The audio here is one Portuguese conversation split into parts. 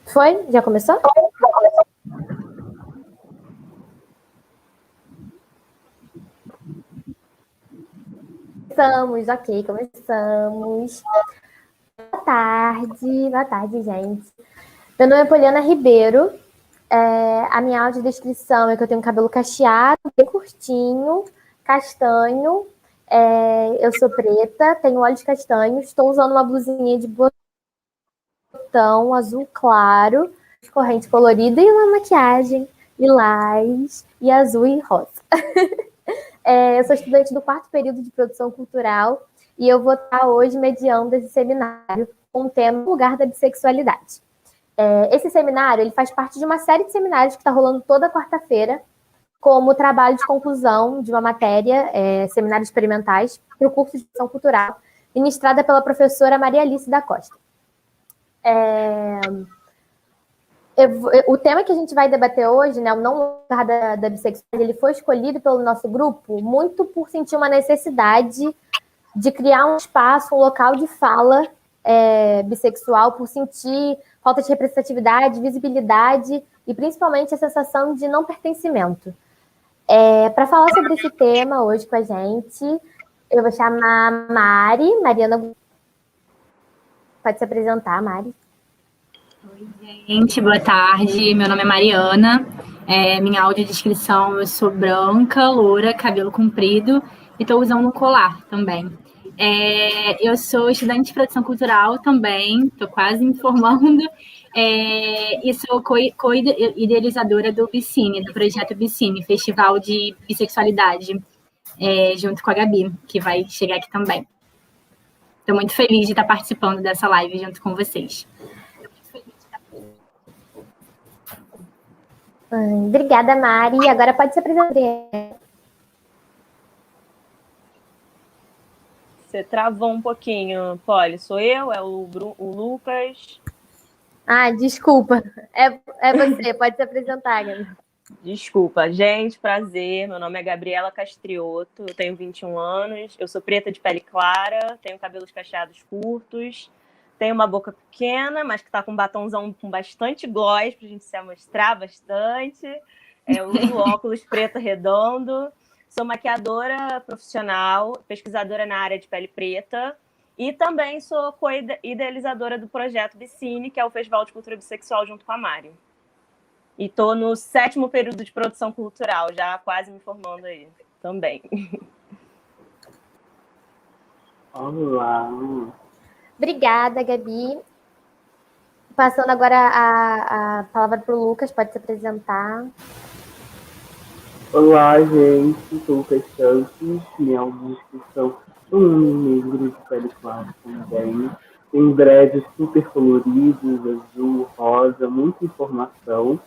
Foi? Já começou? Começamos, ok, começamos. Boa tarde, gente. Meu nome é Poliana Ribeiro. A minha audiodescrição é que eu tenho um cabelo cacheado, bem curtinho, castanho. Eu sou preta, tenho olhos castanhos, estou usando uma blusinha de botão azul claro, corrente colorida e uma maquiagem lilás e azul e rosa. Eu sou estudante do 4º período de produção cultural e eu vou estar hoje mediando esse seminário com o tema Lugar da Bissexualidade. Esse seminário ele faz parte de uma série de seminários que está rolando toda quarta-feira, como trabalho de conclusão de uma matéria, seminários experimentais, para o curso de produção cultural, ministrada pela professora Maria Alice da Costa. O tema que a gente vai debater hoje, né, o não lugar da bissexualidade, ele foi escolhido pelo nosso grupo muito por sentir uma necessidade de criar um espaço, um local de fala bissexual, por sentir falta de representatividade, visibilidade e principalmente a sensação de não pertencimento. Para falar sobre esse tema hoje com a gente, eu vou chamar a Mariana. Pode se apresentar, Mari. Oi, gente, boa tarde. Meu nome é Mariana. Minha audiodescrição, eu sou branca, loura, cabelo comprido e estou usando um colar também. Eu sou estudante de produção cultural também, estou quase me formando, e sou co-idealizadora do Bicine, do projeto Bicine, Festival de Bissexualidade, junto com a Gabi, que vai chegar aqui também. Estou muito feliz de estar participando dessa live junto com vocês. Obrigada, Mari. Agora pode se apresentar. Você travou um pouquinho, Poli. Sou eu? É o Lucas? Desculpa. É você. Pode se apresentar, Gabi. Desculpa. Gente, prazer. Meu nome é Gabriela Castrioto. Eu tenho 21 anos. Eu sou preta de pele clara. Tenho cabelos cacheados curtos. Tenho uma boca pequena, mas que tá com um batonzão com bastante gloss pra gente se amostrar bastante. Eu uso óculos preto redondo. Sou maquiadora profissional, pesquisadora na área de pele preta e também sou co-idealizadora do projeto Bicine, que é o Festival de Cultura Bissexual junto com a Mari. E estou no 7º período de produção cultural, já quase me formando aí também. Olá! Obrigada, Gabi. Passando agora a palavra para o Lucas, pode se apresentar. Olá, gente, sou o Lucas Santos, minha audiodescrição sou um negro de pele clara também. Tem dreads super coloridos, azul, rosa, muita informação.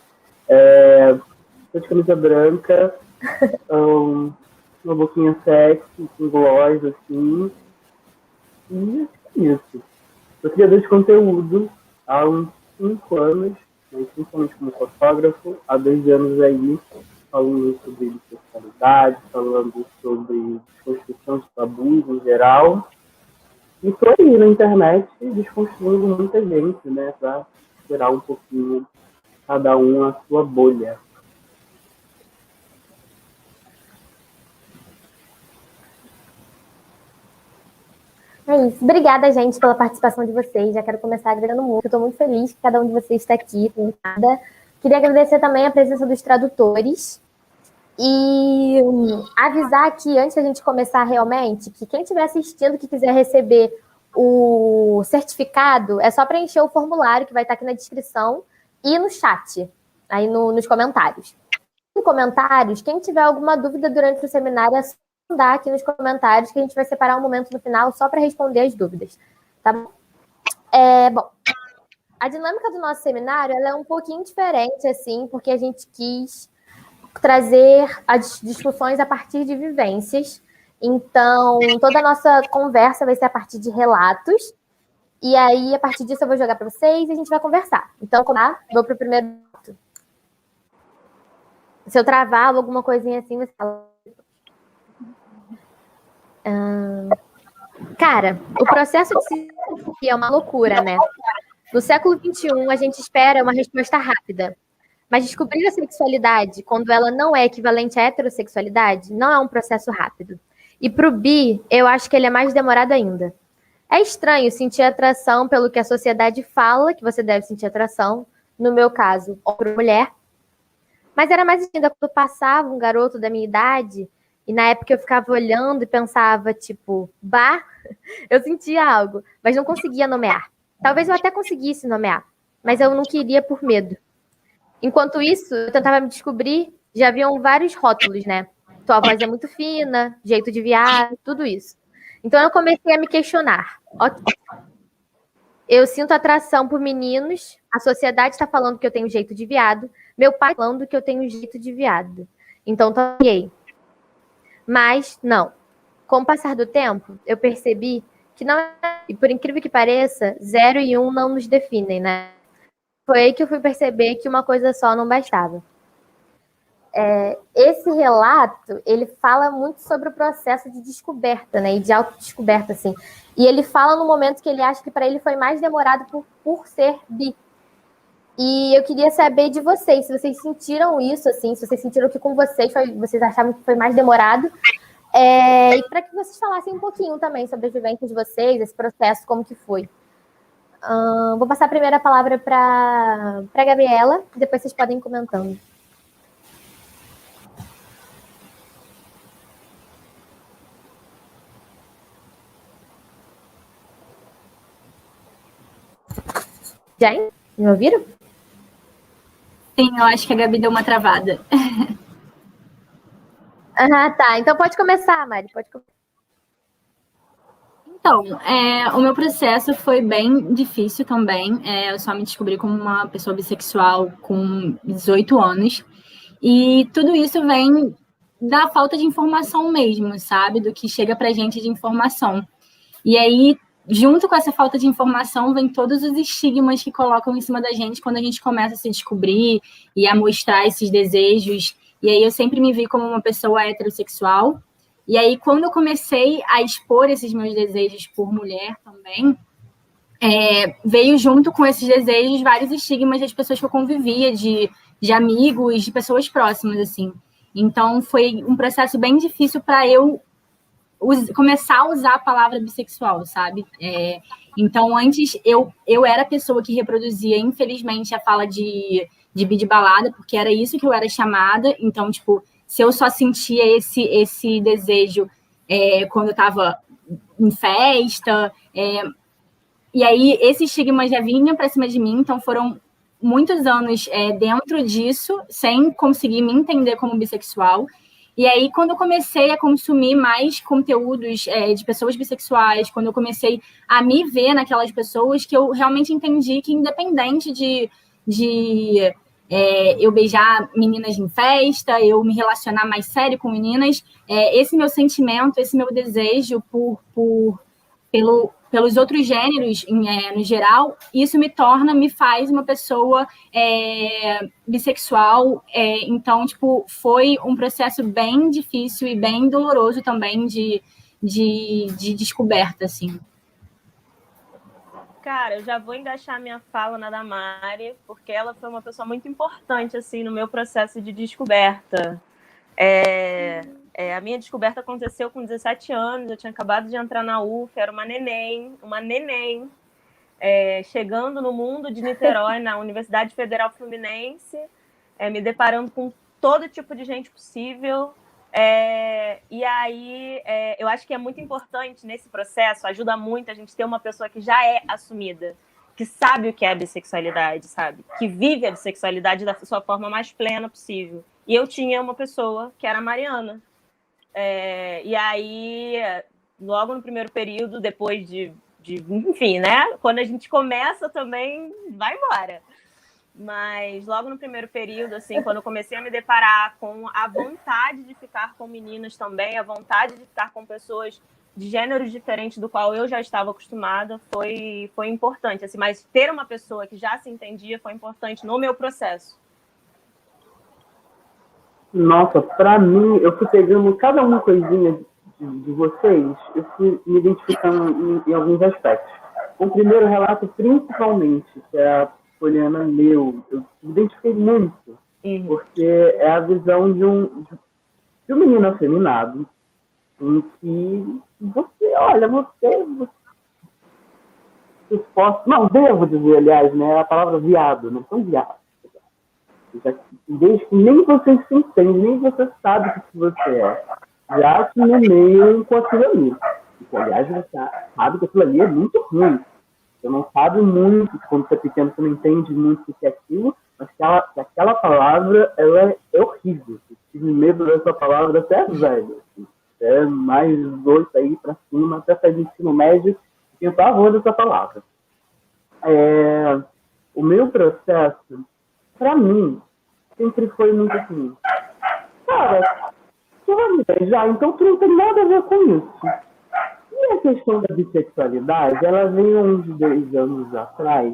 Sou de camisa branca, uma boquinha sexy, com gloss, assim. E é isso. Sou criador de conteúdo há uns 5 anos, principalmente como fotógrafo, há 2 anos aí, falando sobre sexualidade, falando sobre desconstrução de tabus em geral. E estou aí na internet desconstruindo muita gente, né, para tirar um pouquinho cada um a sua bolha. É isso. Obrigada, gente, pela participação de vocês. Já quero começar agradecendo muito. Estou muito feliz que cada um de vocês está aqui. Queria agradecer também a presença dos tradutores. E avisar aqui, antes da gente começar realmente, que quem estiver assistindo, que quiser receber o certificado, é só preencher o formulário que vai estar aqui na descrição e no chat, aí nos comentários. Em comentários, quem tiver alguma dúvida durante o seminário, é só mandar aqui nos comentários que a gente vai separar um momento no final só para responder as dúvidas. Tá bom? Bom, a dinâmica do nosso seminário ela é um pouquinho diferente, assim, porque a gente quis trazer as discussões a partir de vivências. Então, toda a nossa conversa vai ser a partir de relatos. E aí, a partir disso, eu vou jogar para vocês e a gente vai conversar. Então, vou para o primeiro relato. Se eu travar ou alguma coisinha assim, você fala. Cara, o processo de se é uma loucura, né? No século XXI, a gente espera uma resposta rápida. Mas descobrir a sexualidade, quando ela não é equivalente à heterossexualidade, não é um processo rápido. E para o bi, eu acho que ele é mais demorado ainda. É estranho sentir atração pelo que a sociedade fala que você deve sentir atração, no meu caso, homem ou mulher. Mas era mais ainda quando passava um garoto da minha idade, e na época eu ficava olhando e pensava, tipo, bah, eu sentia algo, mas não conseguia nomear. Talvez eu até conseguisse nomear, mas eu não queria por medo. Enquanto isso, eu tentava me descobrir, já haviam vários rótulos, né? Tua voz é muito fina, jeito de viado, tudo isso. Então eu comecei a me questionar. Ok, eu sinto atração por meninos, a sociedade está falando que eu tenho jeito de viado, meu pai falando que eu tenho jeito de viado. Então tô gay. Mas não. Com o passar do tempo, eu percebi que não é, e por incrível que pareça, 0 e 1 não nos definem, né? Foi aí que eu fui perceber que uma coisa só não bastava. Esse relato, ele fala muito sobre o processo de descoberta, né? E de autodescoberta, assim. E ele fala no momento que ele acha que para ele foi mais demorado por ser bi. E eu queria saber de vocês, se vocês sentiram isso, assim, se vocês sentiram que com vocês vocês achavam que foi mais demorado. E para que vocês falassem um pouquinho também sobre a vivência de vocês, esse processo, como que foi. Vou passar a primeira palavra para a Gabriela, depois vocês podem ir comentando. Já me ouviram? Sim, eu acho que a Gabi deu uma travada. Tá. Então pode começar, Mari. Pode começar. Então, o meu processo foi bem difícil também. Eu só me descobri como uma pessoa bissexual com 18 anos. E tudo isso vem da falta de informação mesmo, sabe? Do que chega pra gente de informação. E aí, junto com essa falta de informação, vem todos os estigmas que colocam em cima da gente quando a gente começa a se descobrir e a mostrar esses desejos. E aí eu sempre me vi como uma pessoa heterossexual. E aí, quando eu comecei a expor esses meus desejos por mulher também, veio junto com esses desejos vários estigmas das pessoas que eu convivia, de amigos, de pessoas próximas, assim. Então, foi um processo bem difícil para eu começar a usar a palavra bissexual, sabe? Então, antes, eu era a pessoa que reproduzia, infelizmente, a fala de bi de balada, porque era isso que eu era chamada. Então, tipo, se eu só sentia esse desejo quando eu estava em festa, e aí esse estigma já vinha para cima de mim, então foram muitos anos dentro disso, sem conseguir me entender como bissexual. E aí, quando eu comecei a consumir mais conteúdos de pessoas bissexuais, quando eu comecei a me ver naquelas pessoas, que eu realmente entendi que, independente de eu beijar meninas em festa, eu me relacionar mais sério com meninas, esse meu sentimento, esse meu desejo pelos outros gêneros, no geral, isso me faz uma pessoa bissexual. Então, tipo, foi um processo bem difícil e bem doloroso também de descoberta, assim. Cara, eu já vou engaixar minha fala na da Mari, porque ela foi uma pessoa muito importante, assim, no meu processo de descoberta. A minha descoberta aconteceu com 17 anos, eu tinha acabado de entrar na UF, era uma neném, chegando no mundo de Niterói, na Universidade Federal Fluminense, me deparando com todo tipo de gente possível. E aí, eu acho que é muito importante nesse processo, ajuda muito a gente ter uma pessoa que já é assumida, que sabe o que é a bissexualidade, sabe? Que vive a bissexualidade da sua forma mais plena possível. E eu tinha uma pessoa que era a Mariana. E aí, logo no primeiro período, depois de enfim, né? Quando a gente começa também, vai embora. Mas logo no primeiro período, assim, quando eu comecei a me deparar com a vontade de ficar com meninas também, a vontade de ficar com pessoas de gêneros diferentes do qual eu já estava acostumada, foi importante. Assim, mas ter uma pessoa que já se entendia foi importante no meu processo. Nossa, pra mim, eu fui pegando cada uma coisinha de vocês, eu fui me identificando em alguns aspectos. o primeiro relato, principalmente, que é a Poliana leu, eu me identifiquei muito, porque é a visão de um menino afeminado, em que não, devo dizer, aliás, né, a palavra viado, não são viados. Desde que nem você se entende, nem você sabe o que você é. Já te nomeiam com aquilo ali. E, aliás, você sabe que aquilo ali é muito ruim. Você não sabe muito, quando você é pequeno, você não entende muito o que é aquilo, mas que aquela palavra, ela é horrível. Eu tive medo dessa palavra até velho. Assim. Até mais 8 aí pra cima, até sair do ensino médio, eu pavor dessa palavra. O meu processo, pra mim, sempre foi muito assim. Cara, tu vai me beijar, então tu não tem nada a ver com isso. E a questão da bissexualidade, ela veio uns 2 anos atrás.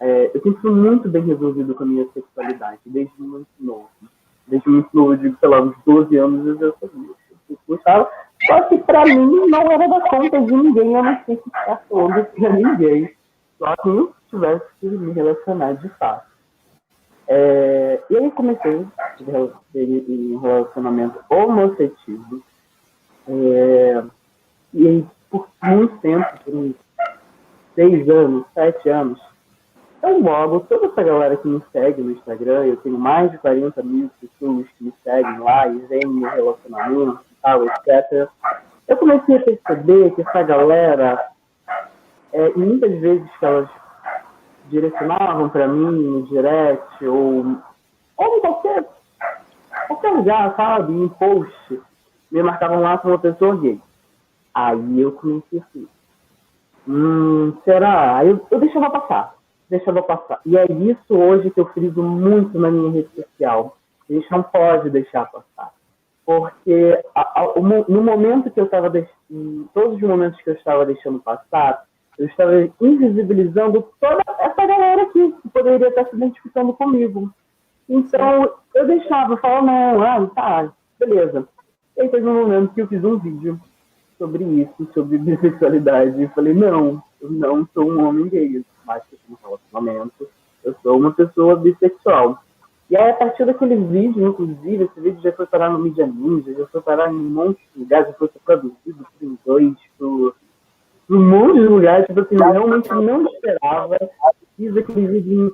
Eu sempre fui muito bem resolvido com a minha sexualidade, desde muito novo. Desde muito novo, eu digo, sei lá, uns 12 anos eu já sabia. Eu gostava. Só que pra mim não era da conta de ninguém, eu não sei ficar falando pra ninguém. Só que eu tivesse que me relacionar de fato. E aí comecei em relacionamento homoafetivo. E aí, por muito tempo, por uns 6 anos, 7 anos, eu logo, toda essa galera que me segue no Instagram, eu tenho mais de 40 mil pessoas que me seguem lá e veem meu relacionamento e tal, etc. Eu comecei a perceber que essa galera, muitas vezes que elas direcionavam para mim no direct ou em qualquer lugar, sabe, em post, me marcavam lá como uma pessoa gay. Aí eu comecei assim, será? Aí eu deixava passar. E é isso hoje que eu friso muito na minha rede social. A gente não pode deixar passar. Porque no momento que eu estava em todos os momentos que eu estava deixando passar, eu estava invisibilizando toda essa galera aqui que poderia estar se identificando comigo. Então, eu deixava, eu falava, tá, beleza. E aí teve um momento que eu fiz um vídeo sobre isso, sobre bissexualidade, e falei, não, eu não sou um homem gay, mas que eu tenho um relacionamento, eu sou uma pessoa bissexual. E aí, a partir daquele vídeo, inclusive, esse vídeo já foi parar no Mídia Ninja, já foi parar em um monte de lugares, já foi traduzido por inglês, por um monte de lugares, tipo assim, eu realmente não esperava. Fiz aquele vídeo em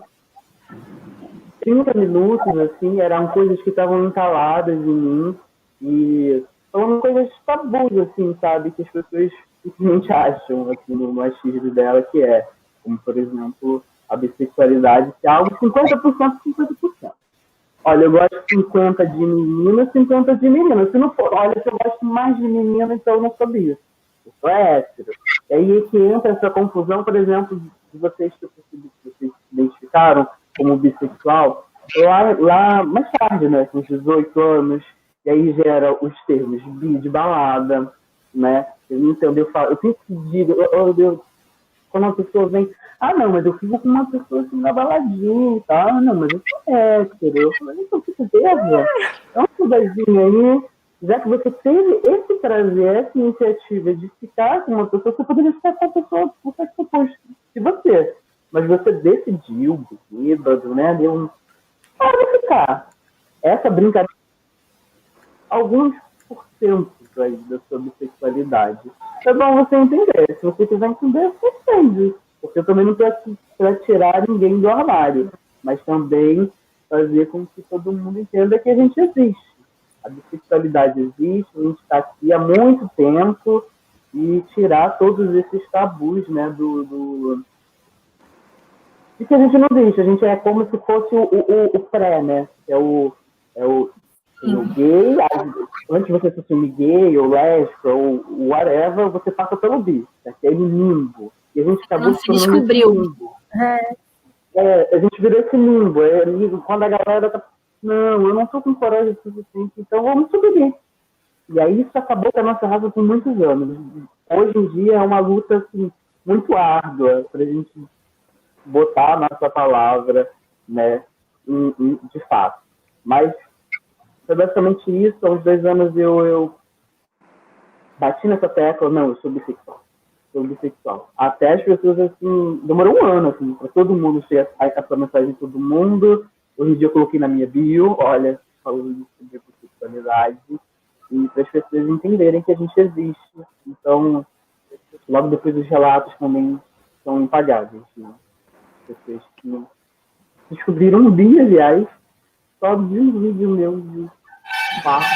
30 minutos, assim, eram coisas que estavam encaladas em mim, e são coisas tabus, assim, sabe, que as pessoas simplesmente acham, assim, no machismo dela, que é, como, por exemplo, a bissexualidade, que é algo 50%, 50%. Olha, eu gosto 50 de menina, 50 de menina. Se não for, olha, se eu gosto mais de menina, então eu não sou bicho. Eu sou hétero. E aí que entra essa confusão, por exemplo, de vocês que vocês se identificaram como bissexual, lá mais tarde, né, com 18 anos, e aí gera os termos bi de balada, né? Eu não entendo, eu sempre digo, quando uma pessoa vem, não, mas eu fico com uma pessoa assim na baladinha e tal, não, mas eu sou hétero. Eu falei, então que beleza. Então, cuidadinho aí, já que você teve esse prazer, essa iniciativa de ficar com uma pessoa, você poderia ficar com a pessoa do sexo oposto de você. Mas você decidiu, bêbado, né? Pode ficar. Essa brincadeira, alguns porcentos aí da sua bissexualidade. É bom você entender. Se você quiser entender, você entende. Porque eu também não estou aqui para tirar ninguém do armário, mas também fazer com que todo mundo entenda que a gente existe. A bissexualidade existe, a gente está aqui há muito tempo e tirar todos esses tabus, né, de que a gente não deixa. A gente é como se fosse o pré, né? É o gay, antes de você se assumir gay ou lésbica ou whatever, você passa pelo bi, aquele limbo. E a gente acabou se descobriu. A gente virou esse limbo. Quando a galera tá, não, eu não tô com coragem suficiente, então vamos subir. E aí isso acabou com a nossa raça por muitos anos. Hoje em dia é uma luta assim, muito árdua pra gente botar a nossa palavra, né, de fato. Mas foi basicamente isso. Há uns 2 anos eu bati nessa tecla, não, eu sou bissexual. sou bissexual. Até as pessoas, assim, demorou um ano, assim, para todo mundo ter essa mensagem de todo mundo. Hoje em dia eu coloquei na minha bio, olha, falando sobre bissexualidade, e para as pessoas entenderem que a gente existe. Então, logo depois os relatos também são impagáveis, né? Pessoas que descobriram um dia, aliás, só de um vídeo meu de parto.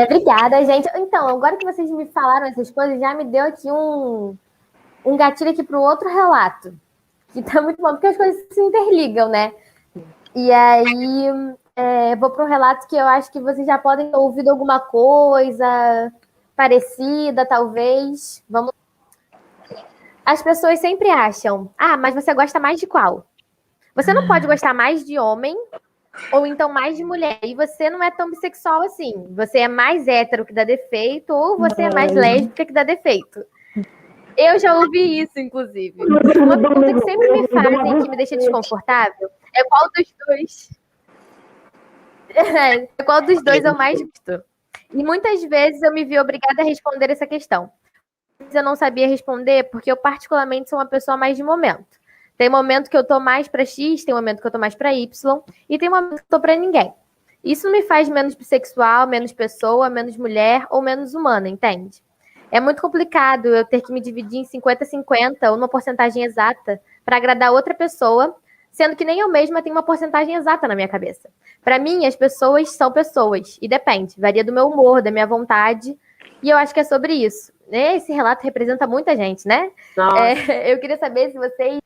Obrigada, gente. Então, agora que vocês me falaram essas coisas, já me deu aqui um gatilho aqui para o outro relato, que tá muito bom, porque as coisas se interligam, né? E aí, eu vou para um relato que eu acho que vocês já podem ter ouvido alguma coisa parecida, talvez. Vamos. As pessoas sempre acham, mas você gosta mais de qual? Você não pode gostar mais de homem ou então mais de mulher. E você não é tão bissexual assim. Você é mais hétero que dá defeito ou você é mais lésbica que dá defeito. Eu já ouvi isso, inclusive. Uma pergunta que sempre me fazem que me deixa desconfortável é qual dos dois... qual dos dois eu mais gosto. E muitas vezes eu me vi obrigada a responder essa questão. Eu não sabia responder porque eu particularmente sou uma pessoa mais de momento. Tem momento que eu tô mais para X, tem momento que eu tô mais para Y, e tem momento que eu tô para ninguém. Isso não me faz menos bissexual, menos pessoa, menos mulher ou menos humana, entende? É muito complicado eu ter que me dividir em 50-50 ou uma porcentagem exata para agradar outra pessoa, sendo que nem eu mesma tenho uma porcentagem exata na minha cabeça. Para mim, as pessoas são pessoas, e depende, varia do meu humor, da minha vontade, e eu acho que é sobre isso. Esse relato representa muita gente, né? Eu queria saber se vocês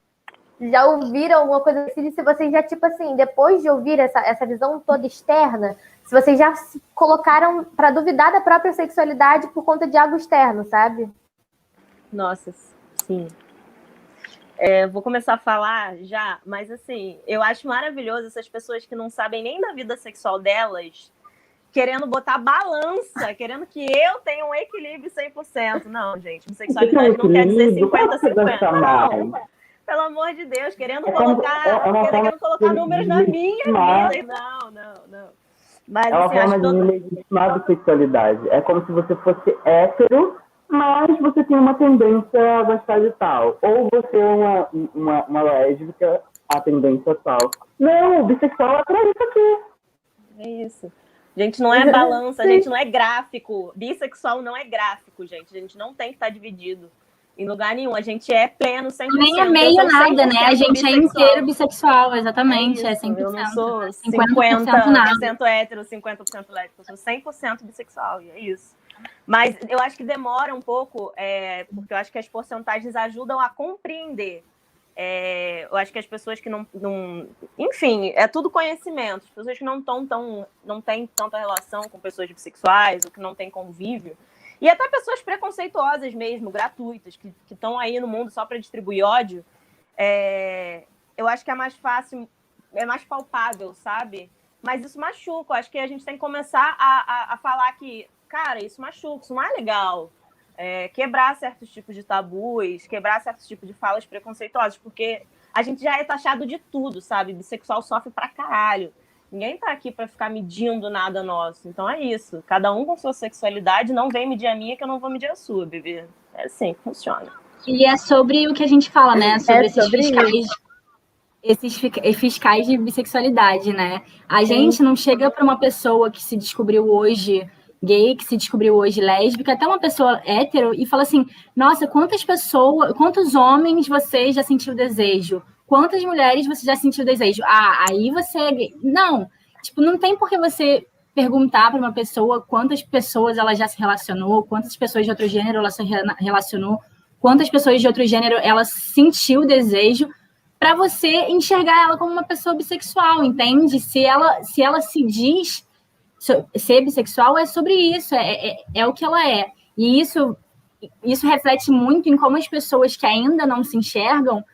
já ouviram alguma coisa assim, se vocês já, tipo assim, depois de ouvir essa visão toda externa, se vocês já se colocaram para duvidar da própria sexualidade por conta de algo externo, sabe? Nossa, sim. Vou começar a falar já, mas assim, eu acho maravilhoso essas pessoas que não sabem nem da vida sexual delas, querendo botar balança, querendo que eu tenha um equilíbrio 100%. Não, gente, bissexualidade não quer dizer 50-50. Não. Pelo amor de Deus, querendo colocar números na minha vida. Não. Mas, é uma forma de legitimar a bissexualidade. É como se você fosse hétero, mas você tem uma tendência a gostar de tal. Ou você é uma lésbica, a tendência tal. Não, o bissexual é pra isso aqui. É isso. Gente, não é balança, a gente não é gráfico. Bissexual não é gráfico, gente. A gente não tem que estar dividido em lugar nenhum. A gente é pleno, 100%. Nem é meio nada, né? A gente é inteiro bissexual, exatamente. É 100%. Eu não sou 50% hétero, 50% lésbico. Eu sou 100% bissexual, e é isso. Mas eu acho que demora um pouco, porque eu acho que as porcentagens ajudam a compreender. Eu acho que as pessoas que não... Enfim, é tudo conhecimento. As pessoas que não têm tanta relação com pessoas bissexuais, ou que não têm convívio, e até pessoas preconceituosas mesmo, gratuitas, que estão aí no mundo só para distribuir ódio, eu acho que é mais fácil, é mais palpável, sabe? Mas isso machuca. Eu acho que a gente tem que começar a falar que, cara, isso machuca, isso não é legal. Quebrar certos tipos de tabus, quebrar certos tipos de falas preconceituosas, porque a gente já é taxado de tudo, sabe? Bissexual sofre pra caralho. Ninguém tá aqui para ficar medindo nada nosso. Então é isso. Cada um com sua sexualidade, não vem medir a minha que eu não vou medir a sua, bebê. É assim que funciona. E é sobre o que a gente fala, né? Sobre esses fiscais de bissexualidade, né? A gente não chega para uma pessoa que se descobriu hoje gay, que se descobriu hoje lésbica, até uma pessoa hétero, e fala assim, nossa, quantos homens você já sentiu desejo? Quantas mulheres você já sentiu desejo? Aí você é gay. Não, tipo, não tem por que você perguntar para uma pessoa quantas pessoas ela já se relacionou, quantas pessoas de outro gênero ela se relacionou, quantas pessoas de outro gênero ela sentiu desejo, para você enxergar ela como uma pessoa bissexual, entende? Se ela se diz ser bissexual, é sobre isso, é o que ela é. E isso reflete muito em como as pessoas que ainda não se enxergam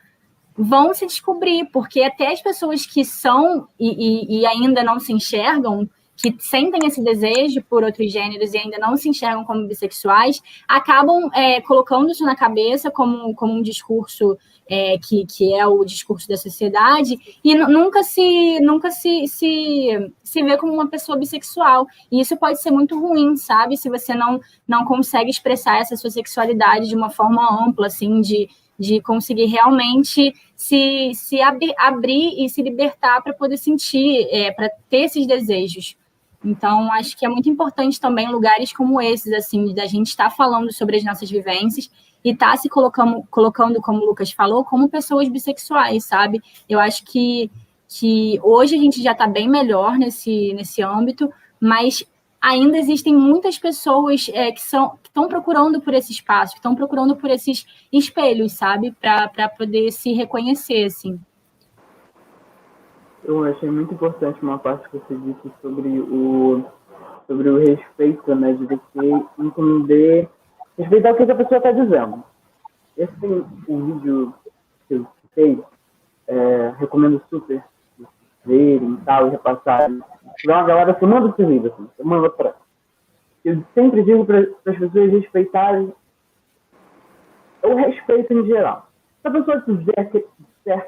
vão se descobrir, porque até as pessoas que são e ainda não se enxergam, que sentem esse desejo por outros gêneros e ainda não se enxergam como bissexuais, acabam colocando isso na cabeça como um discurso que é o discurso da sociedade, e nunca se vê como uma pessoa bissexual. E isso pode ser muito ruim, sabe? Se você não consegue expressar essa sua sexualidade de uma forma ampla, assim, de conseguir realmente se abrir e se libertar para poder sentir, para ter esses desejos. Então, acho que é muito importante também lugares como esses, assim, da gente estar falando sobre as nossas vivências e estar se colocando, como o Lucas falou, como pessoas bissexuais, sabe? Eu acho que hoje a gente já está bem melhor nesse âmbito, mas ainda existem muitas pessoas que estão procurando por esse espaço, que estão procurando por esses espelhos, sabe? Para poder se reconhecer, assim. Eu achei muito importante uma parte que você disse sobre o respeito, né? De você entender, respeitar o que a pessoa está dizendo. Esse um vídeo que eu citei, recomendo super verem e tal, e repassarem. Tiver uma galera semana desse vídeo, assim, semana pra. Eu sempre digo para as pessoas respeitarem o respeito em geral. Se a pessoa quiser que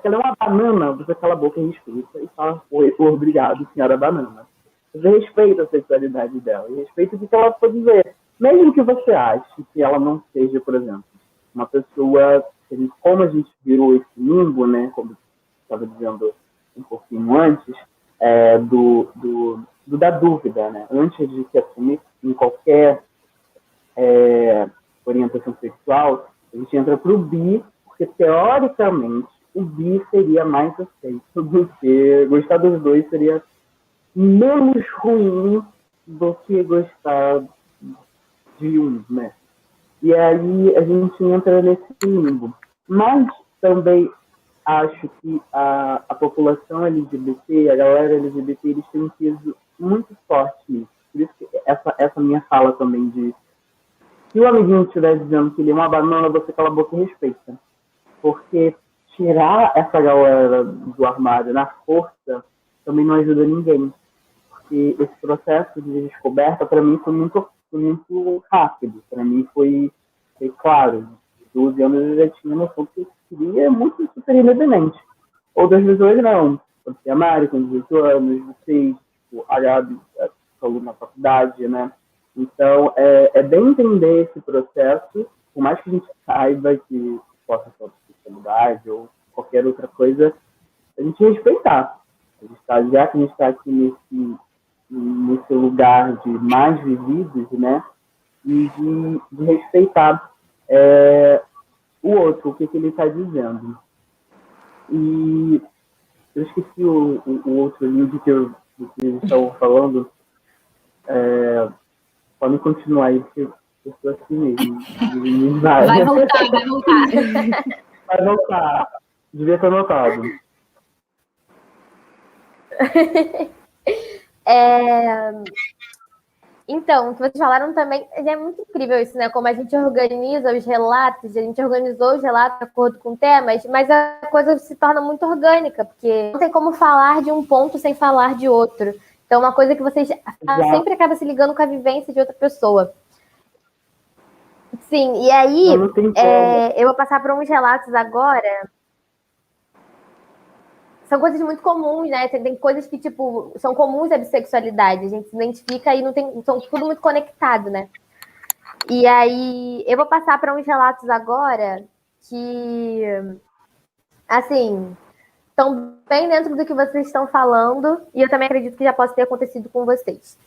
ela é uma banana, você cala a boca e respeita e fala, obrigado, senhora banana. Você respeita a sexualidade dela e respeita o que ela pode dizer. Mesmo que você ache que ela não seja, por exemplo, uma pessoa, como a gente virou esse limbo, né, como estava dizendo um pouquinho antes, da dúvida, né? Antes de se assumir em qualquer orientação sexual, a gente entra para o bi, porque teoricamente o bi seria mais aceito do que gostar dos dois seria menos ruim do que gostar de um, né? E aí a gente entra nesse limbo. Mas também acho que a população LGBT, a galera LGBT, eles têm um peso muito forte nisso. Por isso que essa minha fala também de se o amiguinho estiver dizendo que ele é uma banana, você cala a boca e respeita. Porque tirar essa galera do armário na força também não ajuda ninguém. Porque esse processo de descoberta, para mim, foi muito rápido. Para mim, foi claro. 12 anos eu já tinha noção que eu queria muito super independente. Outras pessoas não. Você, a Mari, com 18 anos, vocês, a Gabi, falou na faculdade, né? Então, é bem entender esse processo, por mais que a gente saiba que possa ser sexualidade ou qualquer outra coisa, a gente respeitar. Já que a gente está aqui nesse lugar de mais vividos, né? E de respeitar o outro, o que ele está dizendo. E eu esqueci o outro link que eles estavam falando. Podem continuar aí, porque eu estou assim mesmo. Vai voltar. Vai voltar. Devia ter notado. Então, o que vocês falaram também é muito incrível isso, né? Como a gente organiza os relatos, a gente organizou os relatos de acordo com temas, mas a coisa se torna muito orgânica, porque não tem como falar de um ponto sem falar de outro. Então, uma coisa que vocês sempre acaba se ligando com a vivência de outra pessoa. Sim, e aí eu vou passar por uns relatos agora. São coisas muito comuns, né? Tem coisas que, tipo, são comuns à bissexualidade. A gente se identifica e não tem. São tudo muito conectado, né? E aí, eu vou passar para uns relatos agora que, assim, estão bem dentro do que vocês estão falando. E eu também acredito que já possa ter acontecido com vocês.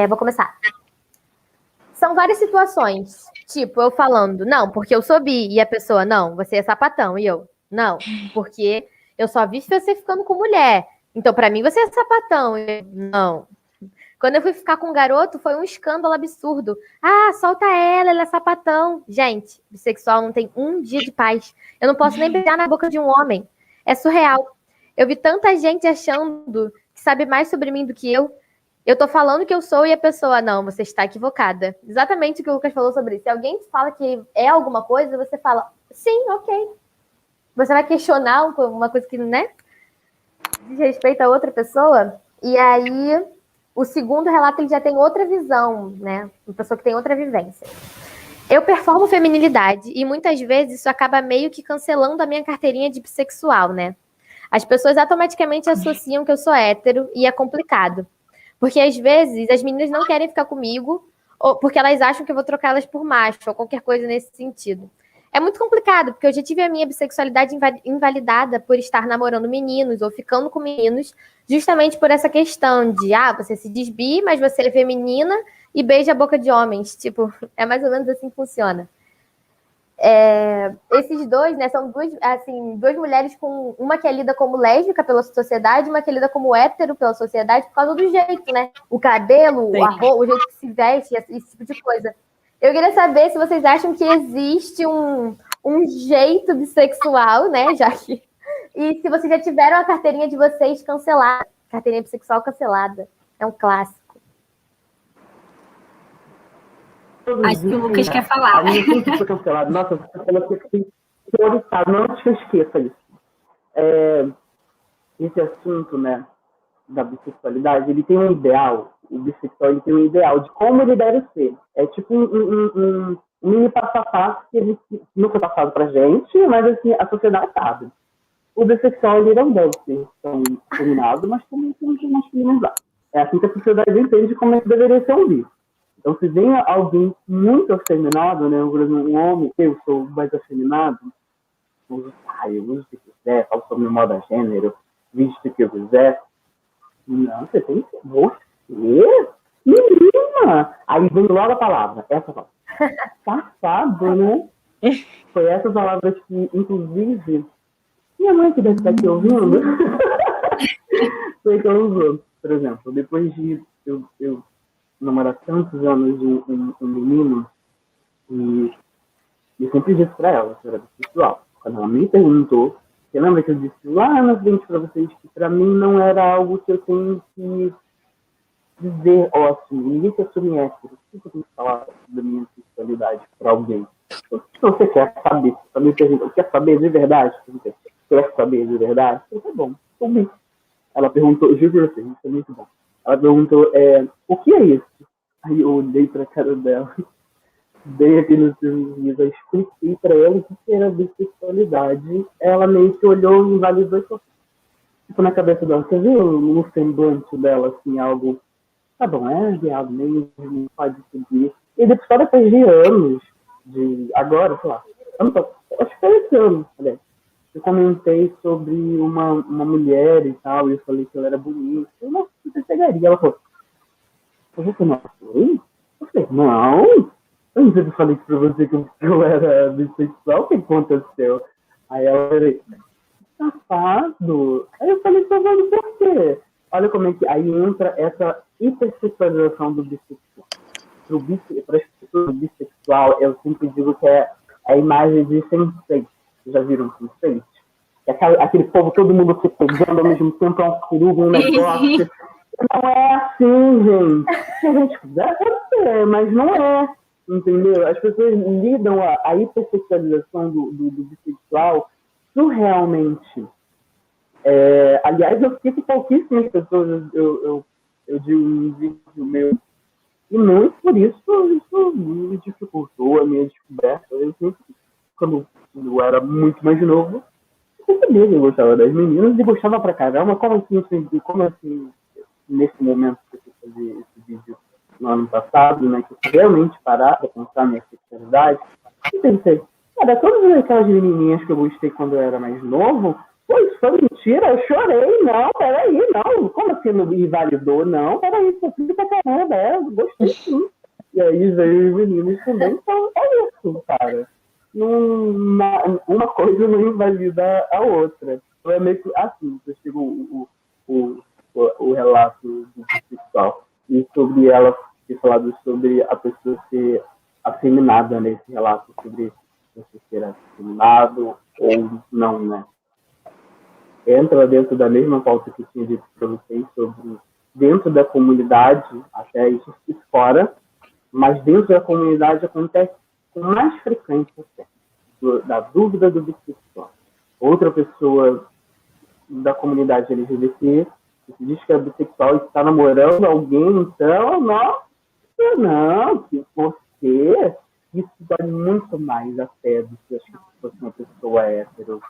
Vou começar. São várias situações. Tipo, eu falando, não, porque eu sou bi. E a pessoa, não, você é sapatão. E eu, não, porque eu só vi você ficando com mulher. Então, pra mim, você é sapatão. Eu, não. Quando eu fui ficar com um garoto, foi um escândalo absurdo. Ah, solta ela é sapatão. Gente, bissexual não tem um dia de paz. Eu não posso nem beijar na boca de um homem. É surreal. Eu vi tanta gente achando que sabe mais sobre mim do que eu. Eu tô falando que eu sou e a pessoa, não, você está equivocada. Exatamente o que o Lucas falou sobre isso. Se alguém fala que é alguma coisa, você fala, sim, ok. Você vai questionar uma coisa que, né, diz respeito a outra pessoa. E aí, o segundo relato ele já tem outra visão, né? Uma pessoa que tem outra vivência. Eu performo feminilidade e muitas vezes isso acaba meio que cancelando a minha carteirinha de bissexual, né? As pessoas automaticamente associam que eu sou hétero e é complicado. Porque às vezes as meninas não querem ficar comigo ou porque elas acham que eu vou trocar elas por macho ou qualquer coisa nesse sentido. É muito complicado, porque eu já tive a minha bissexualidade invalidada por estar namorando meninos ou ficando com meninos, justamente por essa questão de, você se diz bi, mas você é feminina e beija a boca de homens. Tipo, é mais ou menos assim que funciona. Esses dois, né, são duas mulheres com uma que é lida como lésbica pela sociedade, uma que é lida como hétero pela sociedade por causa do jeito, né? O cabelo, o jeito que se veste, esse tipo de coisa. Eu queria saber se vocês acham que existe um jeito bissexual, né, já que... E se vocês já tiveram a carteirinha de vocês cancelada. Carteirinha bissexual cancelada. É um clássico. Acho que o Lucas quer falar. A minha sempre foi cancelada. Nossa, você falou que eu fiquei horrorizado. Não te esqueça isso. Esse assunto, né, da bissexualidade, ele tem um ideal. O bissexual ele tem um ideal de como ele deve ser. É tipo um mini passo a passo que ele não foi passado pra gente, mas assim, a sociedade sabe. O bissexual ele não deve ser tão feminado, mas também tem que masculinizar. É assim que a sociedade entende como é que deveria ser um bi. Então, se vem alguém muito afeminado, né, por exemplo, um homem, eu sou mais afeminado, eu uso o que quiser, falo sobre moda gênero, visto o que eu quiser. Não, você tem que... Você? Menina! Aí vem logo a palavra, essa palavra. Passado, né? Foi essas palavras que, inclusive, minha mãe que deve estar aqui ouvindo, foi que ela usou. Por exemplo, depois de eu namorar tantos anos um menino, e eu sempre disse pra ela que era bissexual. Quando ela me perguntou, você lembra que eu disse lá na frente pra vocês que pra mim não era algo que eu tenho que dizer, ninguém se assume hétero. Por que eu tenho que falar da minha sexualidade pra alguém? Se você quer saber, me pergunta, quer saber de verdade? Você quer saber de verdade? Tá bom, tô bem. Ela perguntou, juro pra você, isso é muito bom. Ela perguntou, o que é isso? Aí eu olhei pra cara dela, dei aquele sorriso, expliquei pra ela o que era bissexualidade. Ela meio que olhou e invalidou e falou, tipo, na cabeça dela, você viu no semblante dela, assim, algo, tá bom, viado mesmo, não pode seguir. E depois, só depois de anos, agora, sei lá, acho que foi esse ano, aliás, eu comentei sobre uma mulher e tal, e eu falei que ela era bonita. Eu, nossa, você pegaria. Ela falou, você não foi? Eu falei, não. Eu não sei se eu falei pra você que eu era bissexual, o que aconteceu? Aí ela falou, safado. Aí eu falei, safado por quê? Olha como é que aí entra essa hipersexualização do bissexual. Para as pessoas do bissexual, eu sempre digo que é a imagem de Sense8. Vocês já viram Sense8? Aquele povo, todo mundo se pegando ao mesmo tempo, é um suruba, um negócio. Não é assim, gente. A gente deve ser, mas não é. Entendeu? As pessoas lidam a hipersexualização do bissexual surrealmente. Aliás, eu fiquei com pouquíssimas pessoas, eu digo um vídeo meu, e muito por isso me dificultou a minha descoberta. Eu sempre, quando eu era muito mais novo, eu sabia que eu gostava das meninas e gostava pra caramba. Como assim, nesse momento que eu fui fazer esse vídeo no ano passado, né, que eu realmente parar pra pensar na minha sexualidade, e pensei, todas aquelas menininhas que eu gostei quando eu era mais novo, pô, isso foi mentira, eu chorei, não, peraí, não, como assim não me validou? Não, peraí, sofri pra caramba, eu gostei sim. E aí veio os meninos também, então é isso, cara. Uma coisa não invalida a outra. Então é meio que assim, você chegou o relato do bissexual e sobre ela ter falado sobre a pessoa ser afeminada nesse relato, sobre você ser afeminado ou não, né? Entra dentro da mesma pauta que eu tinha dito para vocês sobre dentro da comunidade, até isso fora, mas dentro da comunidade acontece com mais frequência da dúvida do bissexual. Outra pessoa da comunidade LGBT Você diz que é bissexual e está namorando alguém, então, nossa, não, que você, isso dói muito mais a fé do que se fosse uma pessoa hétero.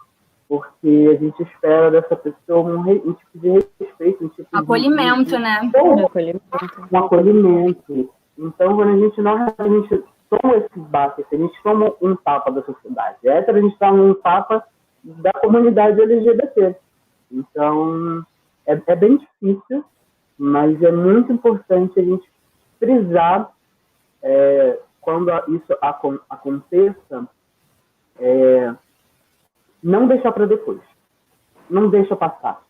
Porque a gente espera dessa pessoa um tipo de respeito, um tipo Acolhimento, né? Um acolhimento. Então, quando a gente não realmente toma esse baque, a gente toma um tapa da sociedade. Hétero, a gente toma um tapa da comunidade LGBT. Então, é bem difícil, mas é muito importante a gente frisar quando isso aconteça, não deixar para depois. Não deixa passar.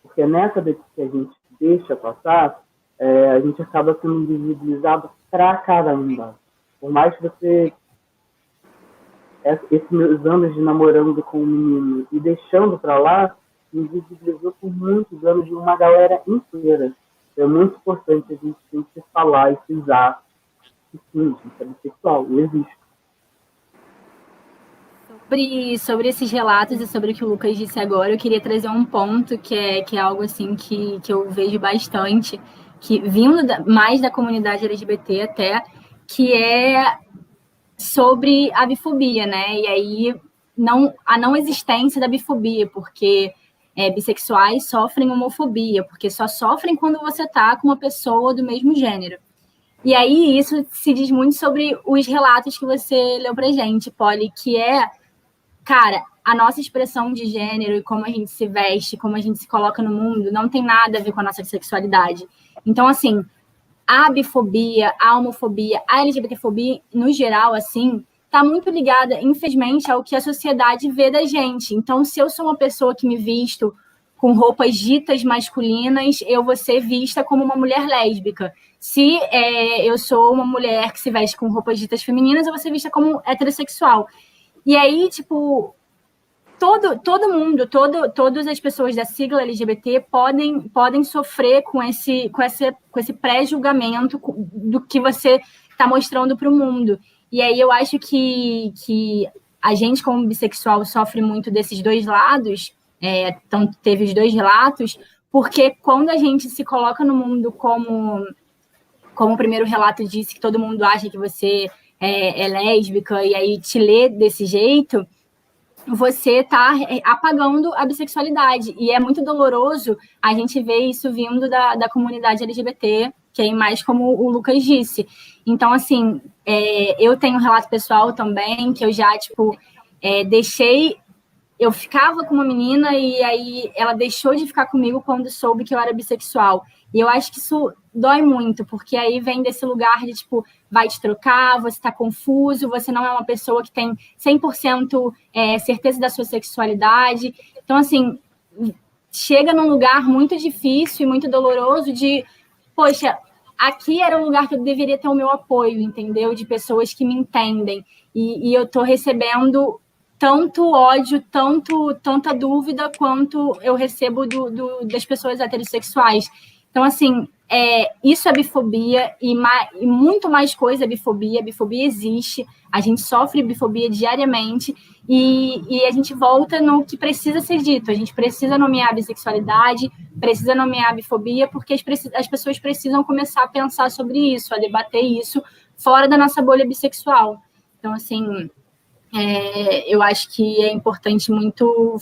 Porque nessa que a gente deixa passar, a gente acaba sendo invisibilizado pra caramba. Por mais que você... Esses meus anos de namorando com o menino e deixando pra lá, me invisibilizou por muitos anos de uma galera inteira. É muito importante a gente sempre falar e frisar que sim, a gente é bissexual, e existe. Sobre esses relatos e sobre o que o Lucas disse agora, eu queria trazer um ponto que é algo assim que eu vejo bastante, que vindo mais da comunidade LGBT até, que é sobre a bifobia, né? E aí a não existência da bifobia, porque bissexuais sofrem homofobia, porque só sofrem quando você tá com uma pessoa do mesmo gênero. E aí isso se diz muito sobre os relatos que você leu pra gente, Polly, que cara, a nossa expressão de gênero e como a gente se veste, como a gente se coloca no mundo, não tem nada a ver com a nossa sexualidade. Então, assim, a bifobia, a homofobia, a LGBTfobia, no geral, assim, tá muito ligada, infelizmente, ao que a sociedade vê da gente. Então, se eu sou uma pessoa que me visto com roupas ditas masculinas, eu vou ser vista como uma mulher lésbica. Se eu sou uma mulher que se veste com roupas ditas femininas, eu vou ser vista como heterossexual. E aí, tipo, todo mundo, todas as pessoas da sigla LGBT podem sofrer com esse pré-julgamento do que você está mostrando para o mundo. E aí eu acho que a gente, como bissexual, sofre muito desses dois lados, então teve os dois relatos, porque quando a gente se coloca no mundo como o primeiro relato disse, que todo mundo acha que você é lésbica, e aí te lê desse jeito, você está apagando a bissexualidade. E é muito doloroso a gente ver isso vindo da comunidade LGBT, que é mais como o Lucas disse. Então, assim, eu tenho um relato pessoal também, que eu já, deixei... Eu ficava com uma menina e aí ela deixou de ficar comigo quando soube que eu era bissexual. E eu acho que isso dói muito, porque aí vem desse lugar de, vai te trocar, você está confuso, você não é uma pessoa que tem 100% certeza da sua sexualidade. Então, assim, chega num lugar muito difícil e muito doloroso de, poxa, aqui era o lugar que eu deveria ter o meu apoio, entendeu? De pessoas que me entendem. E eu estou recebendo tanto ódio, tanta dúvida quanto eu recebo das pessoas heterossexuais. Então, assim, isso é bifobia e muito mais coisa é bifobia. A bifobia existe, a gente sofre bifobia diariamente e a gente volta no que precisa ser dito. A gente precisa nomear a bissexualidade, precisa nomear a bifobia, porque as pessoas precisam começar a pensar sobre isso, a debater isso fora da nossa bolha bissexual. Então, assim... eu acho que é importante muito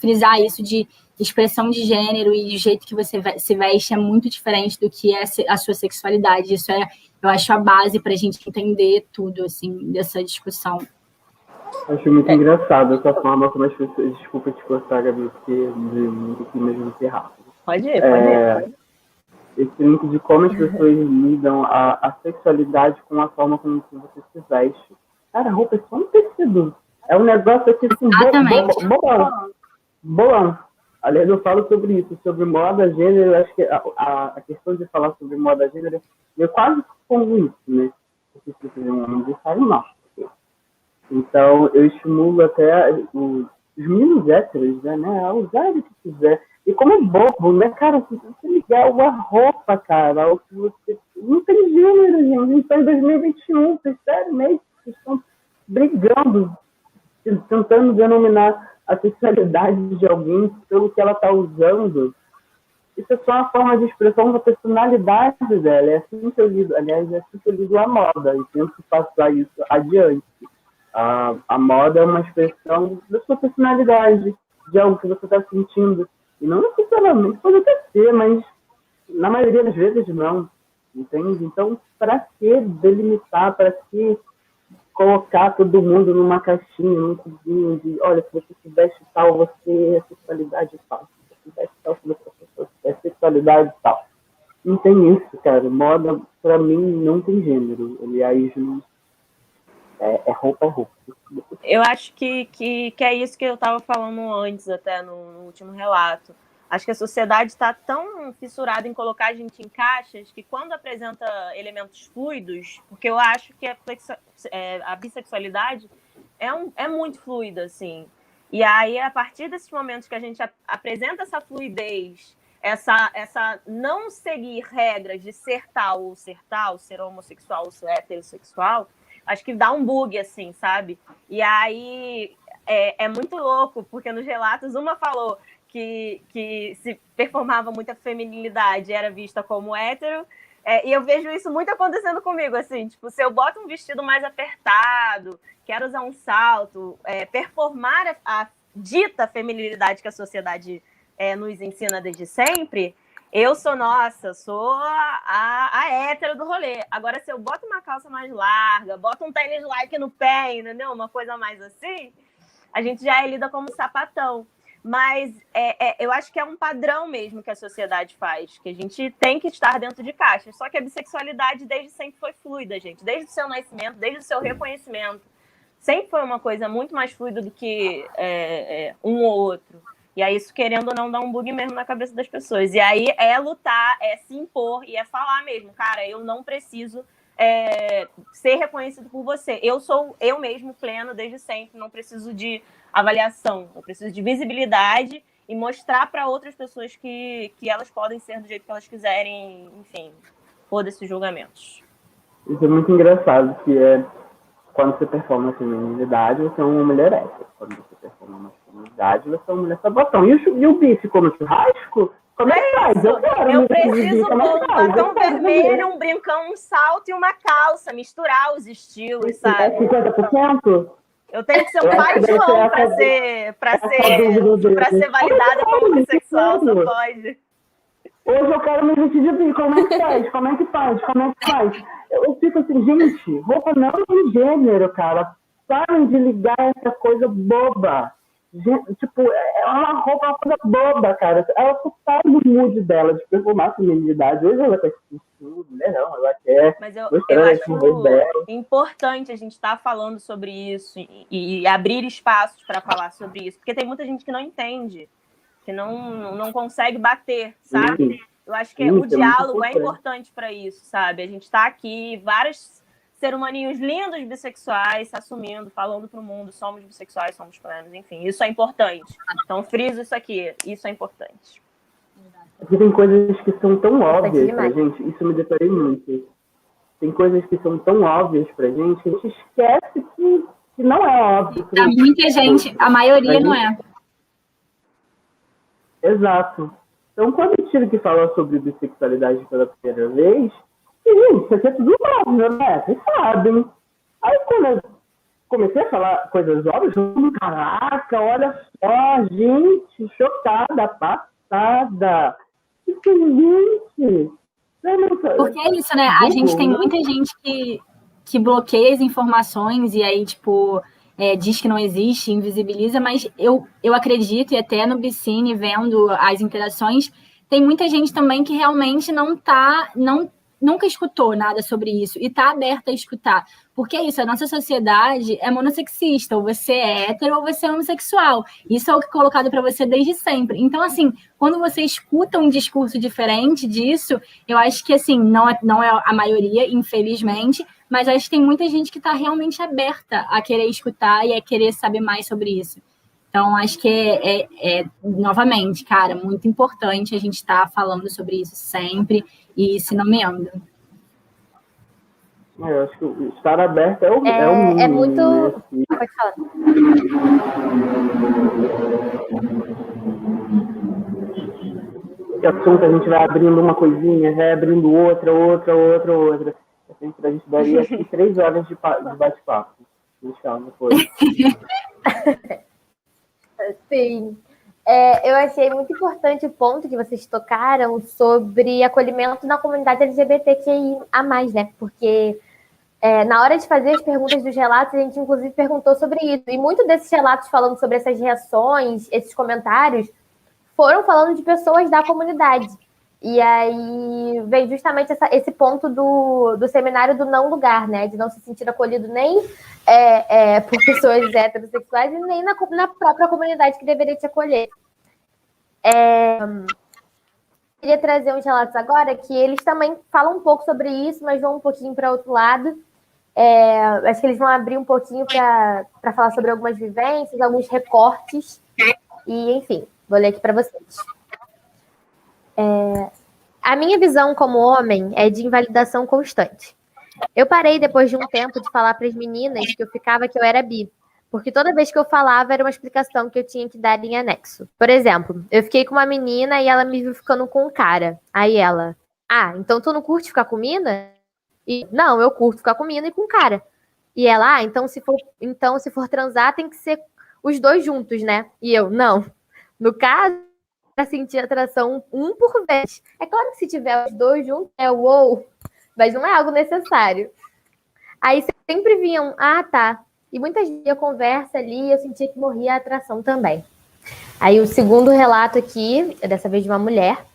frisar isso de expressão de gênero e o jeito que você se veste é muito diferente do que é a sua sexualidade. Isso eu acho a base para a gente entender tudo, assim, dessa discussão. Acho muito engraçado essa forma como as pessoas... Desculpa te cortar, Gabi, porque muito aqui mesmo ser rápido. Pode ir. Esse link de como as pessoas lidam a sexualidade com a forma como você se veste. Cara, a roupa é só um tecido. É um negócio aqui assim, bolão. Aliás, eu falo sobre isso, sobre moda, gênero. Eu acho que a questão de falar sobre moda, gênero, eu quase como isso, né? Porque se você um homem de saia, não. Então, eu estimulo até os meninos héteros, né, a usar o que quiser. E como é bobo, né, cara? Se você ligar uma roupa, cara, ou se você... Não tem gênero, gente. A gente está em 2021, vocês sério mesmo? Vocês estão brigando, tentando denominar a sexualidade de alguém pelo que ela está usando. isso é só uma forma de expressão da personalidade dela. É assim que eu lido, aliás, é assim que eu lido a moda e tento passar isso adiante. A moda é uma expressão da sua personalidade, de algo que você está sentindo. E não necessariamente pode até ser, mas na maioria das vezes não. Entende? Então, para que delimitar, para que colocar todo mundo numa caixinha, num cubinho de, olha, se você se veste tal, você é sexualidade tal. Se você se veste tal, você é sexualidade tal. Não tem isso, cara. Moda, pra mim, não tem gênero. Aliás, roupa é roupa. Eu acho que é isso que eu estava falando antes, até no último relato. Acho que a sociedade está tão fissurada em colocar a gente em caixas que quando apresenta elementos fluidos, porque eu acho que a bissexualidade é muito fluida, assim. E aí, a partir desses momentos que a gente apresenta essa fluidez, essa não seguir regras de ser tal ou ser tal, ser homossexual ou ser heterossexual, acho que dá um bug, assim, sabe? E aí é muito louco, porque nos relatos uma falou que se performava muita feminilidade era vista como hétero, e eu vejo isso muito acontecendo comigo, assim, tipo, se eu boto um vestido mais apertado, quero usar um salto, performar a dita feminilidade que a sociedade nos ensina desde sempre, eu sou a hétero do rolê. Agora, se eu boto uma calça mais larga, boto um tênis like no pé, entendeu? Uma coisa mais assim, a gente já é lida como sapatão. Mas eu acho que é um padrão mesmo que a sociedade faz, que a gente tem que estar dentro de caixas. Só que a bissexualidade desde sempre foi fluida, gente. Desde o seu nascimento, desde o seu reconhecimento. Sempre foi uma coisa muito mais fluida do que um ou outro. E aí isso, querendo ou não, dá um bug mesmo na cabeça das pessoas. E aí é lutar, é se impor e é falar mesmo. Cara, eu não preciso ser reconhecido por você. Eu sou eu mesmo pleno desde sempre. Não preciso de avaliação. Eu preciso de visibilidade e mostrar para outras pessoas que elas podem ser do jeito que elas quiserem. Enfim, foda-se os julgamentos. Isso é muito engraçado, que quando você performa a feminilidade, você é uma mulher hétero. Quando você performa a masculinidade, você é uma mulher sapatão. E o bife como churrasco? Como é que faz? Eu preciso pôr um batom vermelho, um brincão, um salto e uma calça. Misturar os estilos, sabe? 50%? Eu tenho que ser um pai João para ser validada como bissexual, só pode. Hoje eu quero me vestir de bi. Como é que faz? Como é que faz? Como é que faz? Eu fico assim, gente, roupa não tem gênero, cara. Parem de ligar essa coisa boba. Gente, tipo, é uma roupa, uma coisa boba, cara. Ela só sai do mood dela de performar a feminilidade. Hoje ela quer se tudo, né? Não, ela quer. Mas eu acho importante a gente estar falando sobre isso e abrir espaços para falar sobre isso, porque tem muita gente que não entende, que não consegue bater, sabe? Sim. Eu acho que o diálogo é importante para isso, sabe? A gente está aqui, vários ser humaninhos lindos bissexuais se assumindo, falando para o mundo, somos bissexuais, somos plenos, enfim, isso é importante. Então, friso isso aqui, isso é importante. Porque tem coisas que são tão óbvias pra gente, isso me deparei muito. Tem coisas que são tão óbvias pra gente que a gente esquece que não é óbvio. Pra muita gente, a maioria não é. Exato. Então, quando eu tive que falar sobre bissexualidade pela primeira vez, gente, isso aqui é tudo óbvio, né? Vocês sabem. Aí, quando eu comecei a falar coisas óbvias, eu, caraca, olha só, gente, chocada, passada. Gente, porque é isso, né? A gente tem muita gente que bloqueia as informações e aí, tipo, diz que não existe, invisibiliza, mas eu acredito, e até no Bicine, vendo as interações, tem muita gente também que realmente nunca escutou nada sobre isso e está aberta a escutar. Porque é isso, a nossa sociedade é monossexista, ou você é hétero ou você é homossexual. Isso é o que é colocado para você desde sempre. Então, assim, quando você escuta um discurso diferente disso, eu acho que, assim, não é a maioria, infelizmente, mas acho que tem muita gente que está realmente aberta a querer escutar e a querer saber mais sobre isso. Então, acho que novamente, cara, muito importante a gente estar falando sobre isso sempre e se nomeando. Eu acho que estar aberto é o mínimo. É muito... Né? Pode falar. assunto a gente vai abrindo uma coisinha, vai abrindo outra. A gente daria aqui 3 horas de bate-papo. Deixa depois. Sim. Eu achei muito importante o ponto que vocês tocaram sobre acolhimento na comunidade LGBTQIA+, né? Porque na hora de fazer as perguntas dos relatos, a gente inclusive perguntou sobre isso. E muitos desses relatos falando sobre essas reações, esses comentários, foram falando de pessoas da comunidade. E aí vem justamente esse ponto do seminário do não lugar, né? De não se sentir acolhido nem por pessoas heterossexuais e nem na própria comunidade que deveria te acolher. Queria trazer uns relatos agora que eles também falam um pouco sobre isso, mas vão um pouquinho para outro lado. Acho que eles vão abrir um pouquinho para falar sobre algumas vivências, alguns recortes. E, enfim, vou ler aqui para vocês. A minha visão como homem é de invalidação constante. Eu parei depois de um tempo de falar para as meninas que eu era bi, porque toda vez que eu falava era uma explicação que eu tinha que dar em anexo. Por exemplo, eu fiquei com uma menina e ela me viu ficando com um cara. Aí ela, então tu não curte ficar com mina? E não, eu curto ficar com mina e com cara. E ela, então se for transar tem que ser os dois juntos, né? E eu, não. No caso, para sentir atração um por vez. É claro que se tiver os dois juntos, uou, mas não é algo necessário. Aí sempre vinham, tá. E muitas vezes eu conversa ali, eu sentia que morria a atração também. Aí o segundo relato aqui, dessa vez de uma mulher,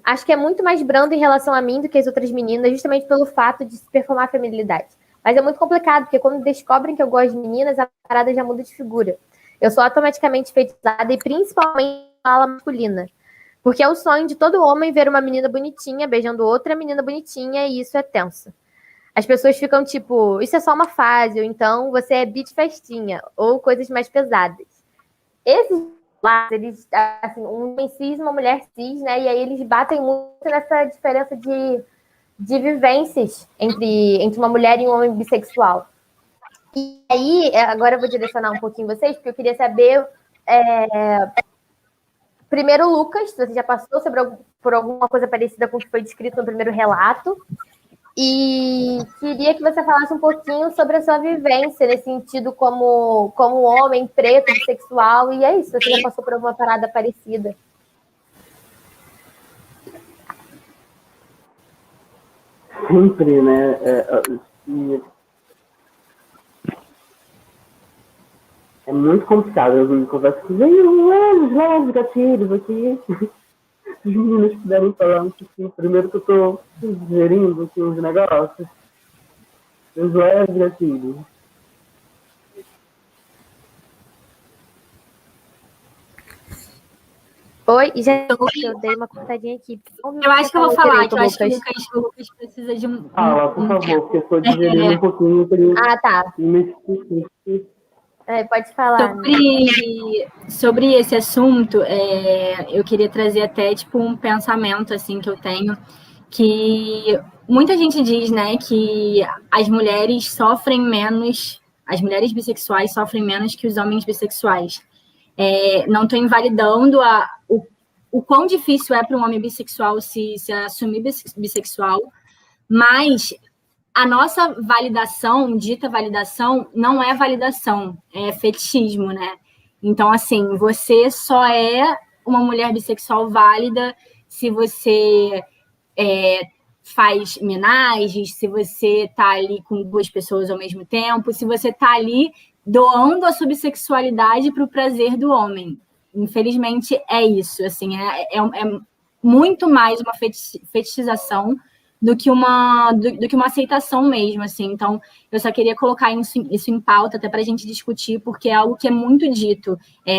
acho que é muito mais brando em relação a mim do que as outras meninas, justamente pelo fato de se performar a feminilidade. Mas é muito complicado, porque quando descobrem que eu gosto de meninas, a parada já muda de figura. Eu sou automaticamente fetichizada e principalmente fala masculina. Porque é o sonho de todo homem ver uma menina bonitinha beijando outra menina bonitinha e isso é tenso. As pessoas ficam tipo, isso é só uma fase, ou então você é bi de festinha, ou coisas mais pesadas. Esses lá, eles, assim, um homem cis, uma mulher cis, né? E aí eles batem muito nessa diferença de vivências entre uma mulher e um homem bissexual. E aí, agora eu vou direcionar um pouquinho vocês, porque eu queria saber... Primeiro, Lucas, se você já passou por alguma coisa parecida com o que foi descrito no primeiro relato. E queria que você falasse um pouquinho sobre a sua vivência nesse sentido como homem preto, bissexual. E é isso, você já passou por alguma parada parecida. Sempre, né? É muito complicado. Eu converso com os gatilhos aqui. Se os meninos puderem falar um pouquinho. Primeiro que eu tô gerindo aqui uns negócios. Os leves gatilhos. Oi, eu dei uma cortadinha aqui. Eu acho que eu vou falar, que eu acho que o Lucas precisa de um... Fala, por favor, porque eu estou digerindo um pouquinho. Tá. Pode falar. Sobre esse assunto, eu queria trazer até tipo um pensamento assim que eu tenho, que muita gente diz, né, que as mulheres sofrem menos, as mulheres bissexuais sofrem menos que os homens bissexuais. Não estou invalidando o quão difícil é para um homem bissexual se assumir bissexual, mas a nossa validação, dita validação, não é validação, é fetichismo, né? Então, assim, você só é uma mulher bissexual válida se você faz homenagens, se você tá ali com 2 pessoas ao mesmo tempo, se você tá ali doando a sua bissexualidade para o prazer do homem. Infelizmente, é isso, assim, é muito mais uma fetichização do que uma aceitação mesmo, assim. Então, eu só queria colocar isso em pauta até para a gente discutir, porque é algo que é muito dito.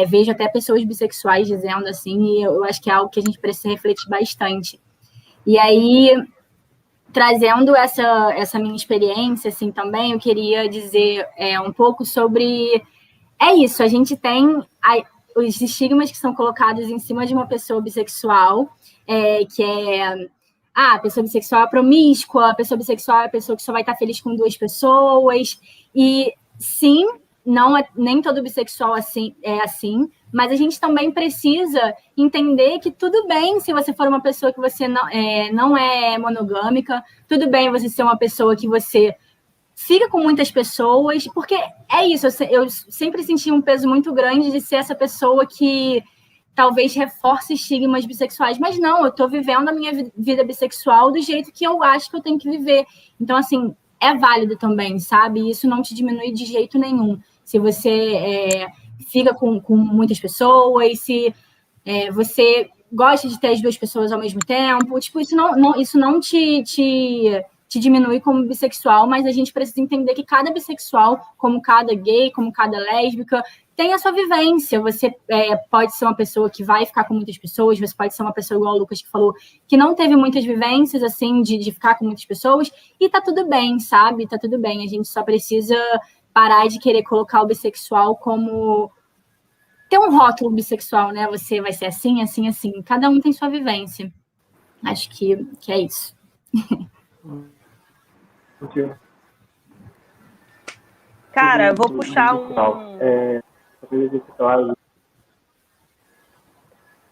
Vejo até pessoas bissexuais dizendo assim, e eu acho que é algo que a gente precisa refletir bastante. E aí, trazendo essa minha experiência, assim, também, eu queria dizer um pouco sobre... É isso, a gente tem os estigmas que são colocados em cima de uma pessoa bissexual, que a pessoa bissexual é promíscua, a pessoa bissexual é a pessoa que só vai estar feliz com 2 pessoas. E sim, nem todo bissexual é assim, mas a gente também precisa entender que tudo bem se você for uma pessoa que você não é monogâmica, tudo bem você ser uma pessoa que você fica com muitas pessoas, porque é isso, eu sempre senti um peso muito grande de ser essa pessoa que talvez reforce estigmas bissexuais, mas não, eu tô vivendo a minha vida bissexual do jeito que eu acho que eu tenho que viver. Então, assim, é válido também, sabe? Isso não te diminui de jeito nenhum. Se você fica com muitas pessoas, se você gosta de ter as duas pessoas ao mesmo tempo, tipo, isso não te diminui como bissexual, mas a gente precisa entender que cada bissexual, como cada gay, como cada lésbica, tem a sua vivência. Você pode ser uma pessoa que vai ficar com muitas pessoas, você pode ser uma pessoa igual o Lucas que falou, que não teve muitas vivências, assim, de ficar com muitas pessoas, e tá tudo bem, sabe? Tá tudo bem. A gente só precisa parar de querer colocar o bissexual como... ter um rótulo bissexual, né? Você vai ser assim, assim, assim. Cada um tem sua vivência. Acho que é isso. Cara, eu vou puxar um...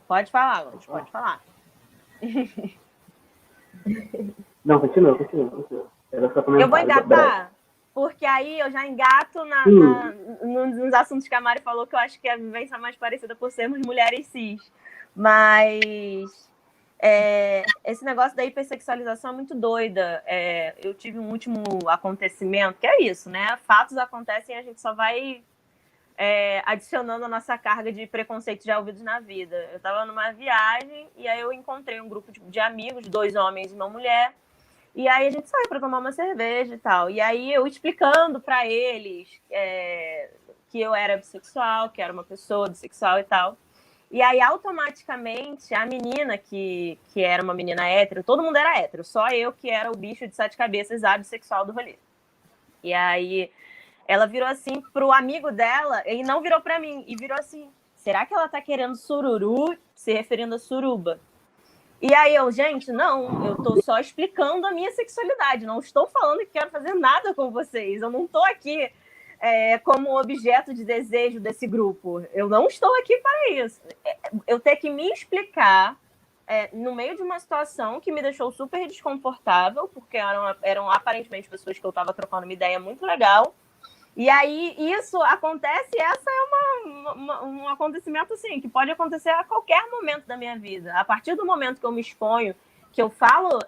Pode falar, Luz, pode falar. Não, continua. Era só eu vou engatar, porque aí eu já engato nos assuntos que a Mari falou, que eu acho que é a vivência mais parecida por sermos mulheres cis. Mas esse negócio da hipersexualização é muito doida. Eu tive um último acontecimento, que é isso, né? Fatos acontecem e a gente só vai adicionando a nossa carga de preconceito já ouvidos na vida. Eu estava numa viagem e aí eu encontrei um grupo de amigos, 2 homens e uma mulher, e aí a gente saiu para tomar uma cerveja e tal. E aí eu explicando para eles que eu era bissexual, que era uma pessoa bissexual e tal. E aí, automaticamente, a menina que era uma menina hétero, todo mundo era hétero, só eu que era o bicho de 7 cabeças abissexual do rolê. E aí, ela virou assim pro amigo dela, e não virou pra mim, e virou assim, será que ela tá querendo sururu, se referindo a suruba? E aí eu, gente, não, eu tô só explicando a minha sexualidade, não estou falando que quero fazer nada com vocês, eu não tô aqui como objeto de desejo desse grupo. Eu não estou aqui para isso. Eu ter que me explicar no meio de uma situação que me deixou super desconfortável, porque eram aparentemente pessoas que eu estava trocando uma ideia muito legal. E aí isso acontece, essa é um acontecimento assim, que pode acontecer a qualquer momento da minha vida. A partir do momento que eu me exponho, que eu falo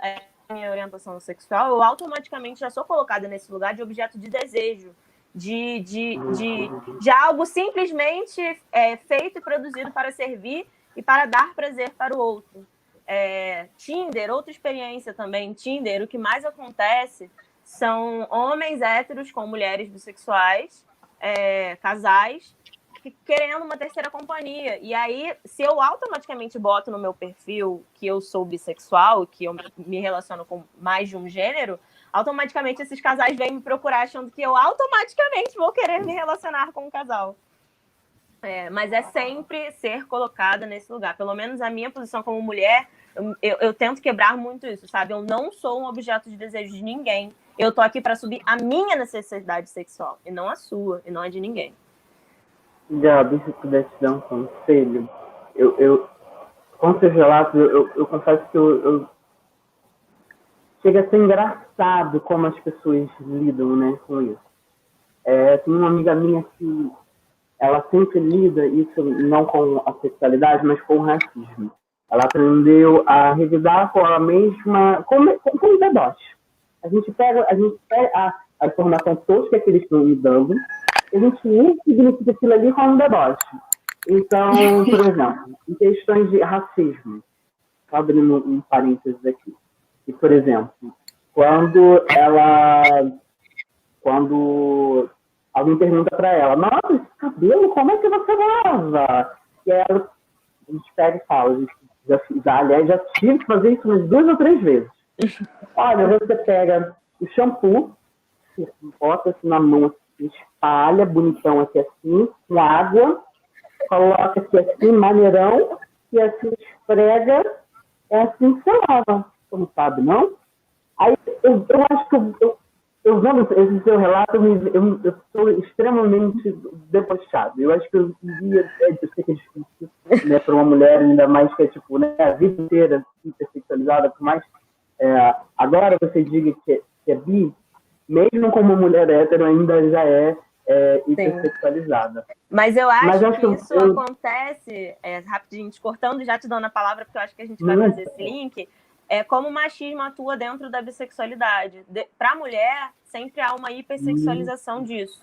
minha orientação sexual, eu automaticamente já sou colocada nesse lugar de objeto de desejo, de algo simplesmente feito e produzido para servir e para dar prazer para o outro. Tinder, outra experiência também, Tinder, o que mais acontece são homens héteros com mulheres bissexuais, casais, querendo uma terceira companhia. E aí, se eu automaticamente boto no meu perfil que eu sou bissexual, que eu me relaciono com mais de um gênero, automaticamente esses casais vêm me procurar achando que eu automaticamente vou querer me relacionar com um casal. Mas é sempre ser colocada nesse lugar. Pelo menos a minha posição como mulher, eu tento quebrar muito isso, sabe? Eu não sou um objeto de desejo de ninguém. Eu tô aqui para subir a minha necessidade sexual, e não a sua, e não a de ninguém. Gabi, se pudesse dar um conselho, com seus relatos, eu confesso que eu chega a ser engraçado como as pessoas lidam, né, com isso. Tem uma amiga minha que ela sempre lida, isso não com a sexualidade, mas com o racismo. Ela aprendeu a revidar com ela mesma, com deboche. A gente pega a informação tosca que eles estão me dando, e a gente significa aquilo ali como deboche. Então, por exemplo, em questões de racismo, abrindo um parênteses aqui, e, por exemplo, quando alguém pergunta para ela, nossa, esse cabelo, como é que você lava? E ela, a gente pega e fala, aliás, já tive que fazer isso umas 2 ou 3 vezes. Olha, você pega o shampoo, bota assim na mão, espalha, bonitão aqui assim, com água, coloca aqui assim, maneirão, e assim esfrega, é assim que você lava. Você não sabe, não? Aí eu acho que eu vendo esse seu relato, eu estou extremamente debochado. Eu acho que eu iria, eu sei que é difícil, né, para uma mulher, ainda mais que é, tipo, né, a vida inteira hipersexualizada, por mais agora você diga que é bi, mesmo como mulher hétero, ainda já é hipersexualizada. Mas eu acho que isso eu... acontece, rapidinho, te cortando, já te dando a palavra, porque eu acho que a gente vai fazer esse link, como o machismo atua dentro da bissexualidade. Para a mulher, sempre há uma hipersexualização disso,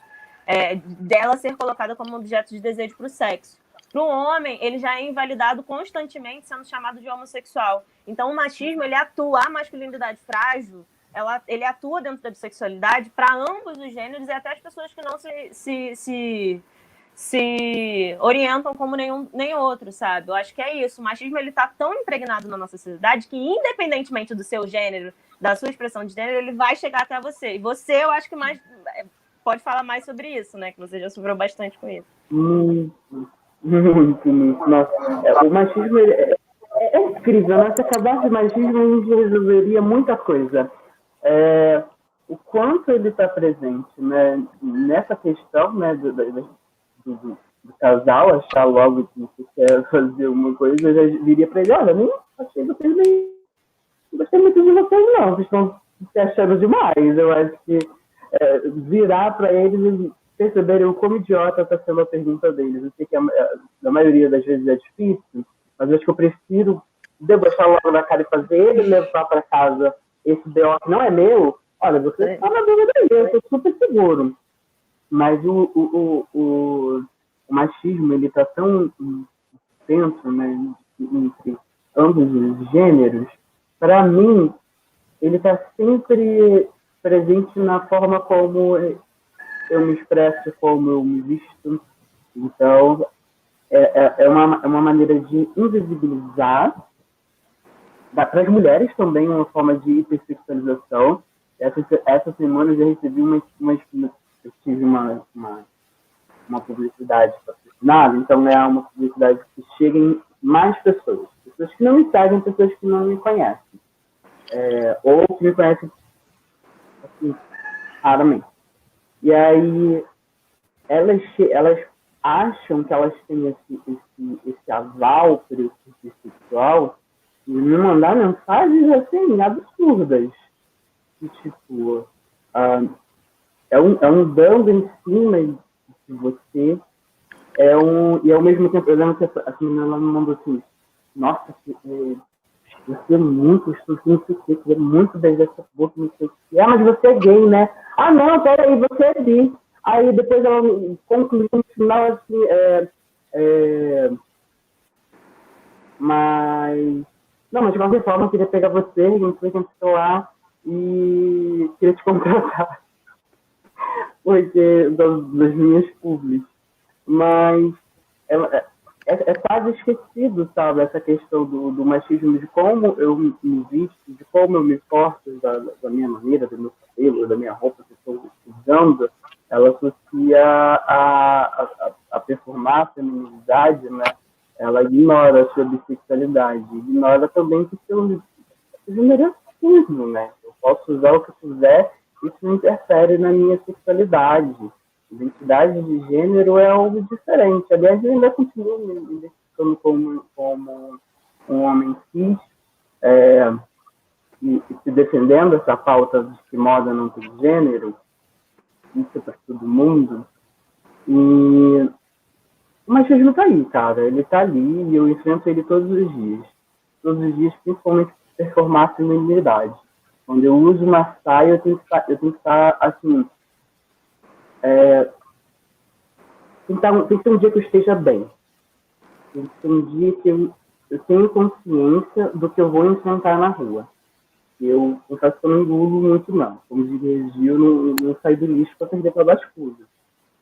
dela ser colocada como objeto de desejo para o sexo. Para o homem, ele já é invalidado constantemente, sendo chamado de homossexual. Então, o machismo, ele atua, a masculinidade frágil, ele atua dentro da bissexualidade para ambos os gêneros e até as pessoas que não se orientam como nem outro, sabe? Eu acho que é isso. O machismo, ele tá tão impregnado na nossa sociedade que, independentemente do seu gênero, da sua expressão de gênero, ele vai chegar até você. E você, eu acho que mais pode falar mais sobre isso, né? Que você já sofreu bastante com isso. Muito. Nossa, o machismo é incrível, né? Se acabasse o machismo, a gente resolveria muita coisa. O quanto ele está presente, né, nessa questão, né, do casal achar logo que você quer fazer uma coisa, eu já diria para ele, olha, nem achei vocês bem, não gostei muito de vocês não, vocês estão se achando demais. Eu acho que virar para eles e perceberem o como idiota está sendo a pergunta deles. Eu sei que a maioria das vezes é difícil, mas eu acho que eu prefiro debochar logo na cara e fazer ele levar para casa esse BO que não é meu. Olha, você está na dúvida aí, eu estou super seguro. Mas o machismo, ele está tão dentro, né, entre ambos os gêneros. Para mim, ele está sempre presente na forma como eu me expresso, como eu me visto. Então, é uma maneira de invisibilizar. Para as mulheres também, uma forma de hipersexualização. Essa semana eu já recebi eu tive uma publicidade patrocinada, então é uma publicidade que chega em mais pessoas. Pessoas que não me seguem, pessoas que não me conhecem. Ou que me conhecem assim, raramente. E aí, elas acham que elas têm esse aval por esse sexual e me mandar mensagens assim, absurdas. Que, tipo, é um dando em cima de você, e ao mesmo tempo, eu lembro que a menina me mandou assim, nossa, você é muito gostoso, não sei o que, queria muito beijar essa boca, não sei o que. Mas você é gay, né? Ah, não, peraí, você é bi. Aí depois ela concluiu no final assim, mas de qualquer forma eu queria pegar você, a gente foi lá e queria te contratar. Porque das minhas públicas. Mas é quase esquecido, sabe, essa questão do machismo, de como eu me visto, de como eu me porto, da minha maneira, do meu cabelo, da minha roupa que estou usando. Ela associa a performar a feminilidade, né? Ela ignora a sua bissexualidade, ignora também que seu gênero é racismo, né? Eu posso usar o que eu quiser, isso não interfere na minha sexualidade. Identidade de gênero é algo diferente. Aliás, eu ainda continuo me identificando como um homem cis, e se defendendo essa pauta de que moda não tem gênero, isso para todo mundo. E o machismo tá aí, cara. Ele tá ali e eu enfrento ele todos os dias. Todos os dias, principalmente performar a feminilidade. Quando eu uso uma saia, eu tenho que estar assim. Tem que ter um dia que eu esteja bem. Tem que ter um dia que eu tenho consciência do que eu vou enfrentar na rua. Eu confesso que eu não engulo muito, não. Como diria Gil, não saio do lixo para perder para basculho.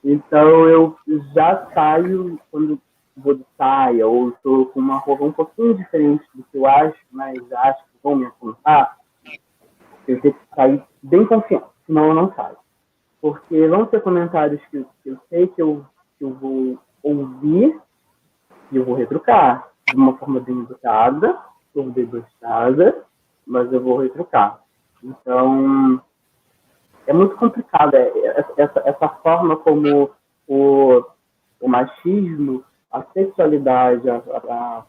Então, eu já saio quando vou de saia, ou estou com uma roupa um pouquinho diferente do que eu acho, mas acho que vão me apontar. Eu tenho que sair bem confiante, senão eu não saio. Porque vão ser comentários que eu sei que eu vou ouvir e eu vou retrucar de uma forma bem educada, ou debochada, mas eu vou retrucar. Então, é muito complicado. Essa forma como o machismo, a sexualidade, a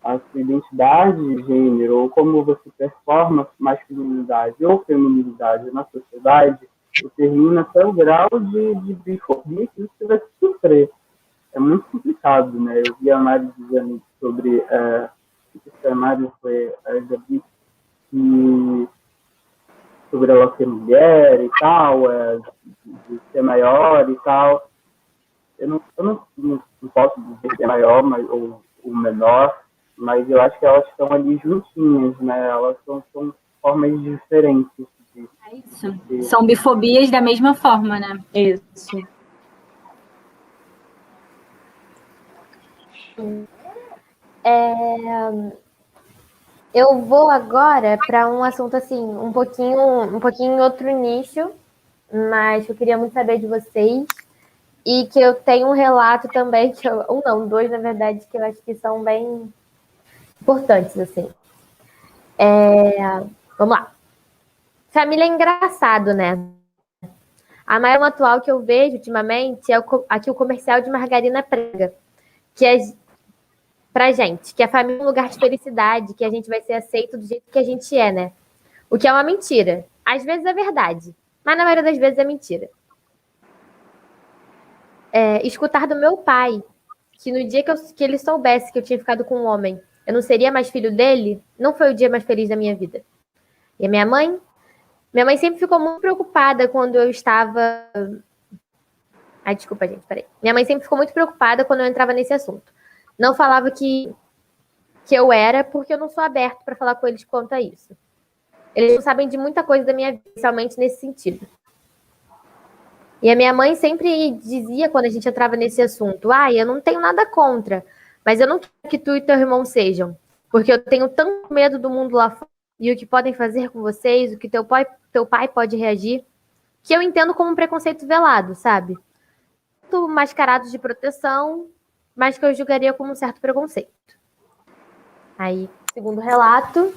sua identidade de gênero, ou como você performa masculinidade ou feminilidade na sociedade, determina até o grau de bifobia que você vai sofrer. É muito complicado, né? Eu vi a Mari dizendo sobre a Mari foi a Gabi, sobre ela ser mulher e tal, de ser maior e tal. Eu não posso dizer que é maior ou menor, mas eu acho que elas estão ali juntinhas, né? Elas são formas diferentes. É isso. São bifobias da mesma forma, né? Isso. Eu vou agora para um assunto assim, um pouquinho outro nicho, mas eu queria muito saber de vocês. E que eu tenho um relato também, dois, na verdade, que eu acho que são bem importantes, assim. Vamos lá. Família é engraçado, né? A maior atual que eu vejo ultimamente é aqui o comercial de margarina prega, que é pra gente, que a família é um lugar de felicidade, que a gente vai ser aceito do jeito que a gente é, né? O que é uma mentira. Às vezes é verdade, mas na maioria das vezes é mentira. Escutar do meu pai que no dia que ele soubesse que eu tinha ficado com um homem, eu não seria mais filho dele, não foi o dia mais feliz da minha vida. E a minha mãe sempre ficou muito preocupada quando eu estava... Ai, desculpa, gente, peraí. Minha mãe sempre ficou muito preocupada quando eu entrava nesse assunto. Não falava que eu era, porque eu não sou aberto para falar com eles quanto a isso. Eles não sabem de muita coisa da minha vida, especialmente nesse sentido. E a minha mãe sempre dizia, quando a gente entrava nesse assunto, eu não tenho nada contra, mas eu não quero que tu e teu irmão sejam, porque eu tenho tanto medo do mundo lá fora e o que podem fazer com vocês, o que teu pai pode reagir, que eu entendo como um preconceito velado, sabe? Muito mascarado de proteção, mas que eu julgaria como um certo preconceito. Aí, segundo relato,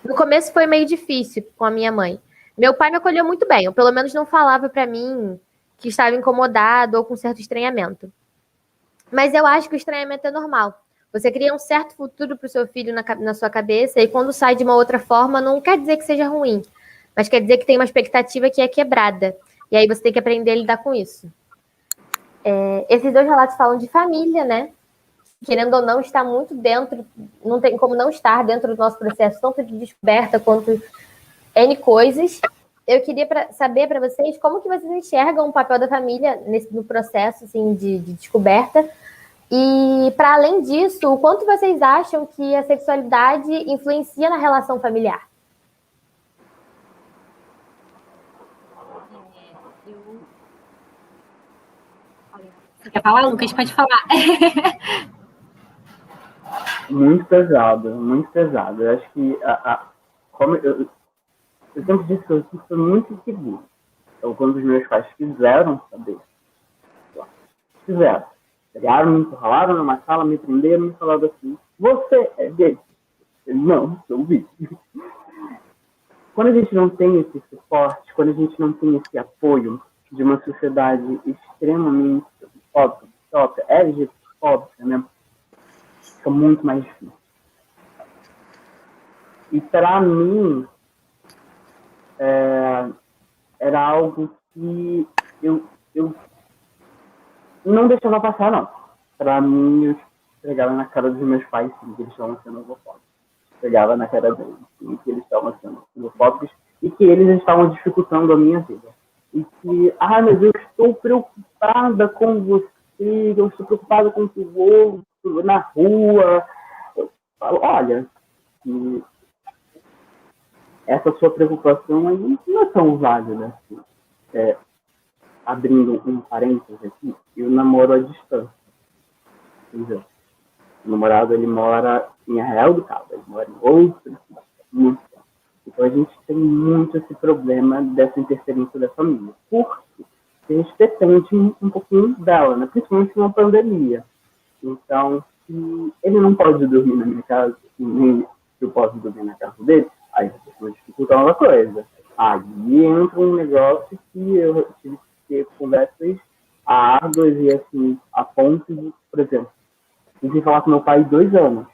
no começo foi meio difícil com a minha mãe. Meu pai me acolheu muito bem, ou pelo menos não falava para mim que estava incomodado ou com certo estranhamento. Mas eu acho que o estranhamento é normal. Você cria um certo futuro para o seu filho na sua cabeça e quando sai de uma outra forma, não quer dizer que seja ruim, mas quer dizer que tem uma expectativa que é quebrada. E aí você tem que aprender a lidar com isso. Esses dois relatos falam de família, né? Querendo ou não, está muito dentro, não tem como não estar dentro do nosso processo, tanto de descoberta quanto N coisas. Eu queria saber para vocês como que vocês enxergam o papel da família no processo assim, de descoberta. E, para além disso, o quanto vocês acham que a sexualidade influencia na relação familiar? Você quer falar, Lucas? Pode falar. Muito pesado, muito pesado. Eu acho que, como eu sempre disse que eu sou muito inseguro. Então, quando os meus pais quiseram saber, pegaram, me encurralaram numa sala, me prenderam e falaram assim, você é gay? Eu, não, sou bi. Quando a gente não tem esse suporte, quando a gente não tem esse apoio de uma sociedade extremamente fóbica, LGBTfóbica, né? Fica muito mais difícil. E para mim, era algo que eu não deixava passar, não. Para mim, eu pegava na cara dos meus pais, sim, que eles estavam sendo homofóbicos. Pegava na cara deles, sim, que eles estavam sendo homofóbicos e que eles estavam dificultando a minha vida. E que, mas eu estou preocupada com você, eu estou preocupada com o outro na rua. Eu falo, olha, que essa sua preocupação aí não é tão válida assim. Abrindo um parênteses aqui, eu namoro à distância. Entendeu? O namorado, ele mora em Arraial do Cabo, ele mora em outra cidade. Então a gente tem muito esse problema dessa interferência da família. Porque a gente depende um pouquinho dela, né? Principalmente numa pandemia. Então, se ele não pode dormir na minha casa, nem eu posso dormir na casa dele, aí vai dificultar uma coisa. Aí entra um negócio que eu tive que ter conversas árduas e, assim, a ponto de, por exemplo, eu tive que falar com meu pai 2 anos.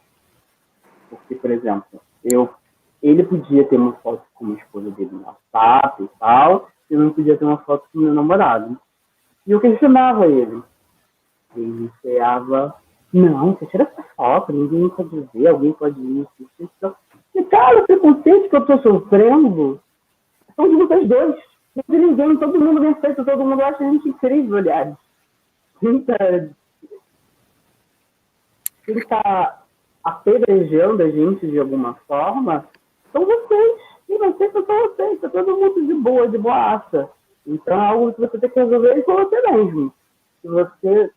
Porque, por exemplo, ele podia ter uma foto com a esposa dele no WhatsApp e tal, e eu não podia ter uma foto com meu namorado. E eu questionava ele. Ele enfiava, não, você tira essa foto, ninguém pode ver, alguém pode isso. E, cara, o preconceito que eu tô sofrendo são de vocês dois. Não de ninguém, todo mundo me aceita, todo mundo acha a gente incrível, aliás. Quem tá apedrejando a gente de alguma forma são vocês. E vocês são vocês, tá todo mundo de boa, de boaça. Então é algo que você tem que resolver com você mesmo. Se você.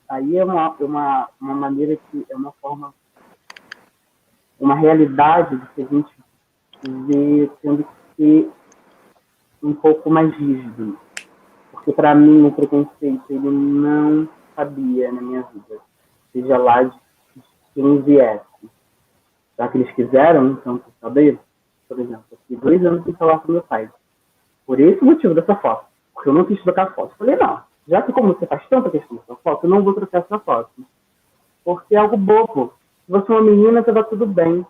Aí é uma maneira que é uma forma, uma realidade que a gente vê tendo que ser um pouco mais rígido. Porque para mim o preconceito ele não cabia na minha vida. Seja lá de quem viesse. Já que eles quiseram, então, saber, por exemplo, eu fiquei 2 anos sem falar com meu pai. Por esse motivo dessa foto. Porque eu não quis trocar a foto. Eu falei, não, já que como você faz tanta questão dessa foto, eu não vou trocar essa foto. Porque é algo bobo. Se você é uma menina, tá tudo bem.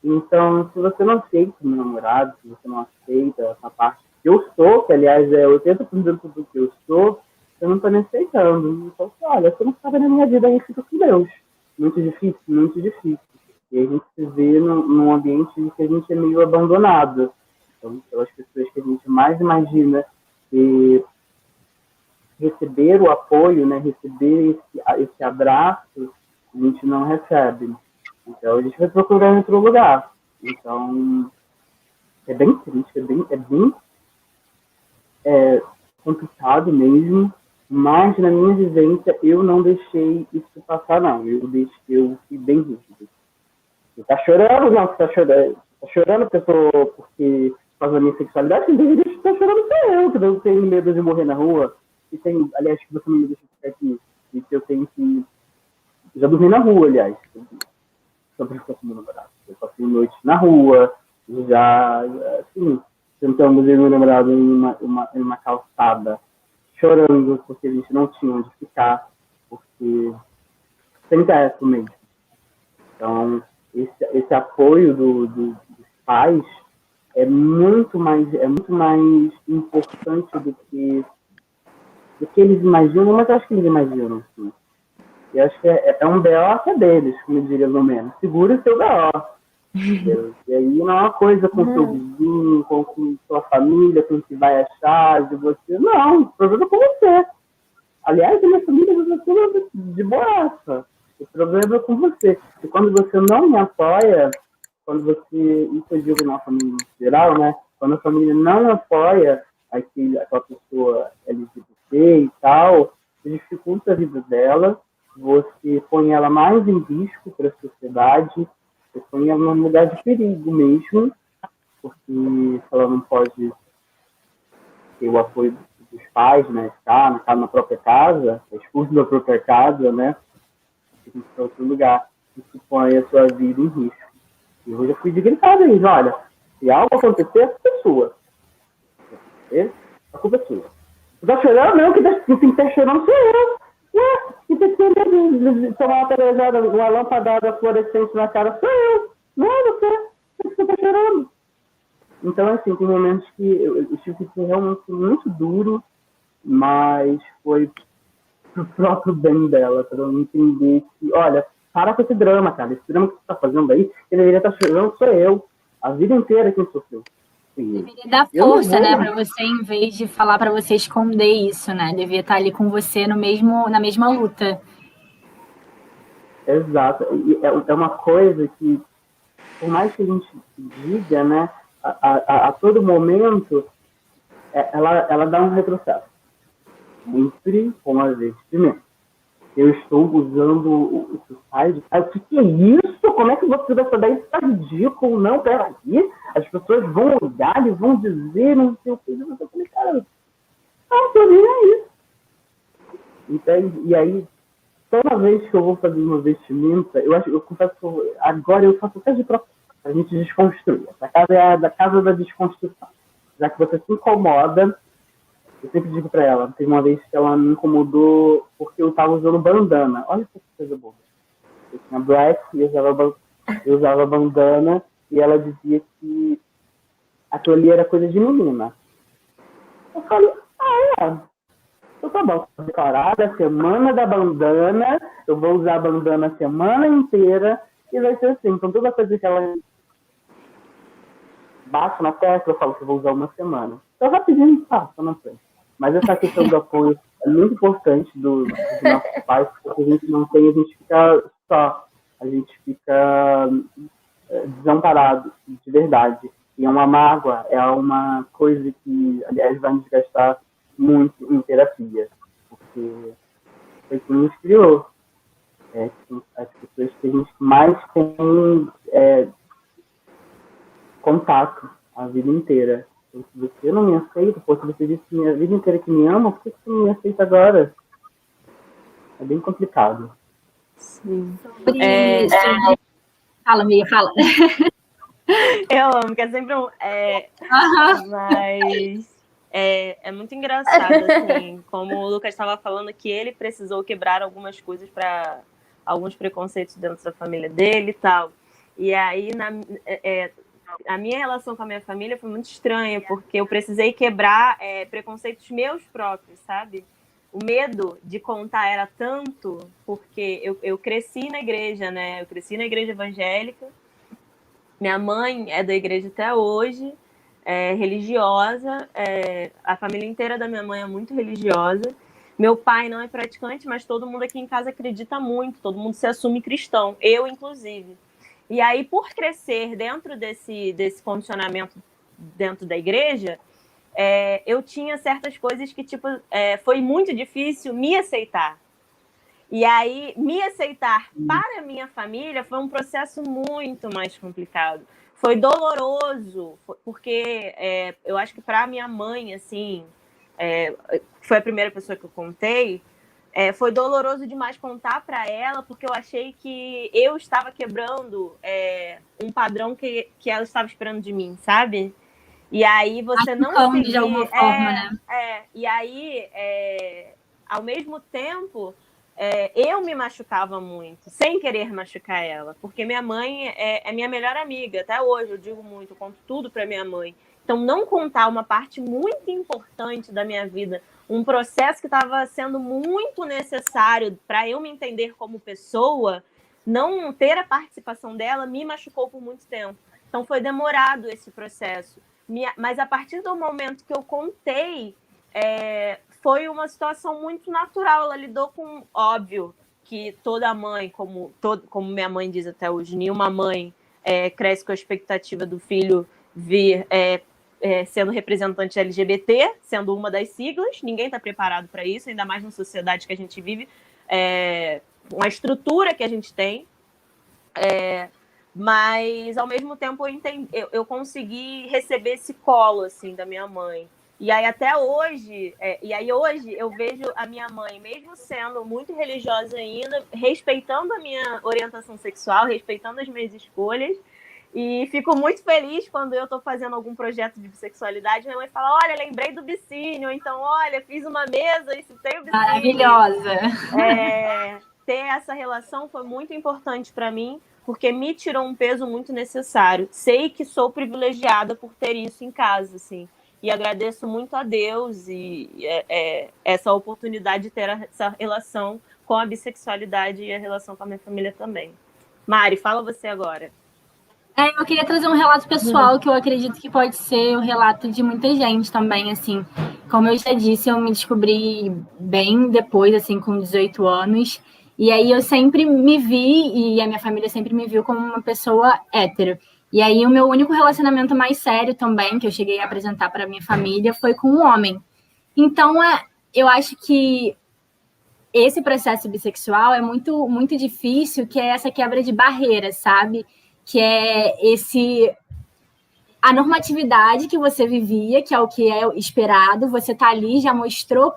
Então, se você não aceita o meu namorado, se você não aceita essa parte que eu sou, que aliás é 80% do que eu sou, você não tá me aceitando. Então, olha, você não sabe na minha vida, aí fica com Deus. Muito difícil, muito difícil. E a gente se vê num ambiente em que a gente é meio abandonado. Então, pelas pessoas que a gente mais imagina que receber o apoio, né, receber esse abraço, a gente não recebe. Então, a gente vai procurar em outro lugar. Então, é bem triste, é bem complicado mesmo, mas na minha vivência eu não deixei isso passar, não. Eu fui bem rígido. Você tá chorando? Não, você tá chorando. Tá chorando porque por causa da minha sexualidade? Quem deveria estar chorando sou eu, que eu tenho medo de morrer na rua. E tem, aliás, que você não me deixa ficar aqui. E que eu tenho que. Já dormi na rua, aliás. Sobre isso com meu namorado. Eu passei noite na rua, já, assim, tentamos ir meu namorado em uma calçada, chorando porque a gente não tinha onde ficar, porque sem teto mesmo. Então, esse apoio dos pais é muito mais importante do que eles imaginam, mas eu acho que eles imaginam, sim. E acho que é um BO que é deles, como eu diria no menos. Segura o seu BO. E aí não é uma coisa com seu vizinho, com sua família, com o que vai achar de você. Não, o problema é com você. Aliás, a minha família é de boaça. O problema é com você. E quando você não me apoia, quando você, isso eu digo na família em geral, né? Quando a família não apoia aquela pessoa LGBT e tal, dificulta a vida dela, você põe ela mais em risco para a sociedade, você põe ela num lugar de perigo mesmo, porque ela não pode ter o apoio dos pais, né? Ficar na própria casa, expulso da própria casa, né? Tem que ir para outro lugar. Isso põe a sua vida em risco. E eu já fui de gritar deles, olha, se algo acontecer, a culpa é sua. A culpa é sua. Você tá chorando? Não, quem tem que estar chorando sou eu. Quem tem que ter medo de tomar uma lampadada fluorescente na cara sou eu. Não é você. Você tá chorando. Então, assim, tem momentos que eu tive que ser realmente muito duro, mas foi pro próprio bem dela, para eu entender que, olha, para com esse drama, cara. Esse drama que você tá fazendo aí, quem deveria estar chorando sou eu. A vida inteira quem sofreu. Deveria dar força, né, para você, em vez de falar para você esconder isso, né? Devia estar ali com você na mesma luta. Exato. E é uma coisa que, por mais que a gente diga, né, a todo momento, ela dá um retrocesso. Sempre com a vestimenta. Eu estou usando o site. O que é isso? Como é que você vai saber? Isso tá ridículo. Não, peraí. As pessoas vão olhar e vão dizer, não sei o que. Eu falei, cara, não tô nem aí. Então, e aí, toda vez que eu vou fazer uma vestimenta, eu confesso que agora eu faço até de propósito, pra gente desconstruir. Essa casa é a casa da desconstrução. já que você se incomoda, eu sempre digo pra ela, teve uma vez que ela me incomodou porque eu tava usando bandana. Olha que coisa boa. Eu tinha black e eu usava bandana e ela dizia que aquilo ali era coisa de menina. Eu falei, então tá bom, declarada a semana da bandana, eu vou usar a bandana a semana inteira e vai ser assim. Então toda coisa que ela bate na testa, eu falo que eu vou usar uma semana. Então rapidinho passa na frente. Mas essa questão do apoio é muito importante dos nossos pais, porque a gente não tem, a gente fica só, a gente fica desamparado, de verdade. E é uma mágoa, é uma coisa que, aliás, vai nos gastar muito em terapia, porque foi quem nos criou. As pessoas que a gente mais tem contato a vida inteira. Então, se você não me aceita, se você disse a vida inteira que me ama, por que você não me aceita agora? É bem complicado. Sim. Fala, Mia, fala. Eu amo, que é sempre um... Mas é muito engraçado, assim, como o Lucas estava falando, que ele precisou quebrar algumas coisas para alguns preconceitos dentro da família dele e tal. E aí, a minha relação com a minha família foi muito estranha, porque eu precisei quebrar preconceitos meus próprios, sabe? O medo de contar era tanto, porque eu cresci na igreja, né? Eu cresci na igreja evangélica. Minha mãe é da igreja até hoje, é religiosa. A família inteira da minha mãe é muito religiosa. Meu pai não é praticante, mas todo mundo aqui em casa acredita muito. Todo mundo se assume cristão, eu inclusive. E aí, por crescer dentro desse condicionamento dentro da igreja, eu tinha certas coisas que, tipo, foi muito difícil me aceitar. E aí, me aceitar para a minha família foi um processo muito mais complicado. Foi doloroso, porque eu acho que para a minha mãe, assim, foi a primeira pessoa que eu contei, foi doloroso demais contar para ela, porque eu achei que eu estava quebrando um padrão que ela estava esperando de mim, sabe? E aí você não seguir... de alguma forma, né? E aí, ao mesmo tempo, eu me machucava muito, sem querer machucar ela, porque minha mãe é minha melhor amiga, até hoje eu digo muito, eu conto tudo para minha mãe. Então, não contar uma parte muito importante da minha vida, um processo que estava sendo muito necessário para eu me entender como pessoa, não ter a participação dela me machucou por muito tempo. Então, foi demorado esse processo. Mas a partir do momento que eu contei, foi uma situação muito natural. Ela lidou com, óbvio, que toda mãe, como minha mãe diz até hoje, nenhuma mãe cresce com a expectativa do filho vir sendo representante LGBT, sendo uma das siglas. Ninguém está preparado para isso, ainda mais na sociedade que a gente vive, uma estrutura que a gente tem. Mas, ao mesmo tempo, eu consegui receber esse colo, assim, da minha mãe. E aí, até hoje, hoje eu vejo a minha mãe, mesmo sendo muito religiosa ainda, respeitando a minha orientação sexual, respeitando as minhas escolhas. E fico muito feliz quando eu estou fazendo algum projeto de bissexualidade. Minha mãe bala, olha, lembrei do bicínio. Então, olha, fiz uma mesa e citei o bicínio. Maravilhosa! Ter essa relação foi muito importante para mim, porque me tirou um peso muito necessário. Sei que sou privilegiada por ter isso em casa, assim. E agradeço muito a Deus e essa oportunidade de ter essa relação com a bissexualidade e a relação com a minha família também. Mari, fala você agora. Eu queria trazer um relato pessoal que eu acredito que pode ser o relato de muita gente também, assim. Como eu já disse, eu me descobri bem depois, assim, com 18 anos. E aí eu sempre me vi, e a minha família sempre me viu como uma pessoa hétero. E aí o meu único relacionamento mais sério também, que eu cheguei a apresentar para a minha família, foi com um homem. Então, eu acho que esse processo bissexual é muito, muito difícil, que é essa quebra de barreiras, sabe? Que é a normatividade que você vivia, que é o que é esperado, você tá ali, já mostrou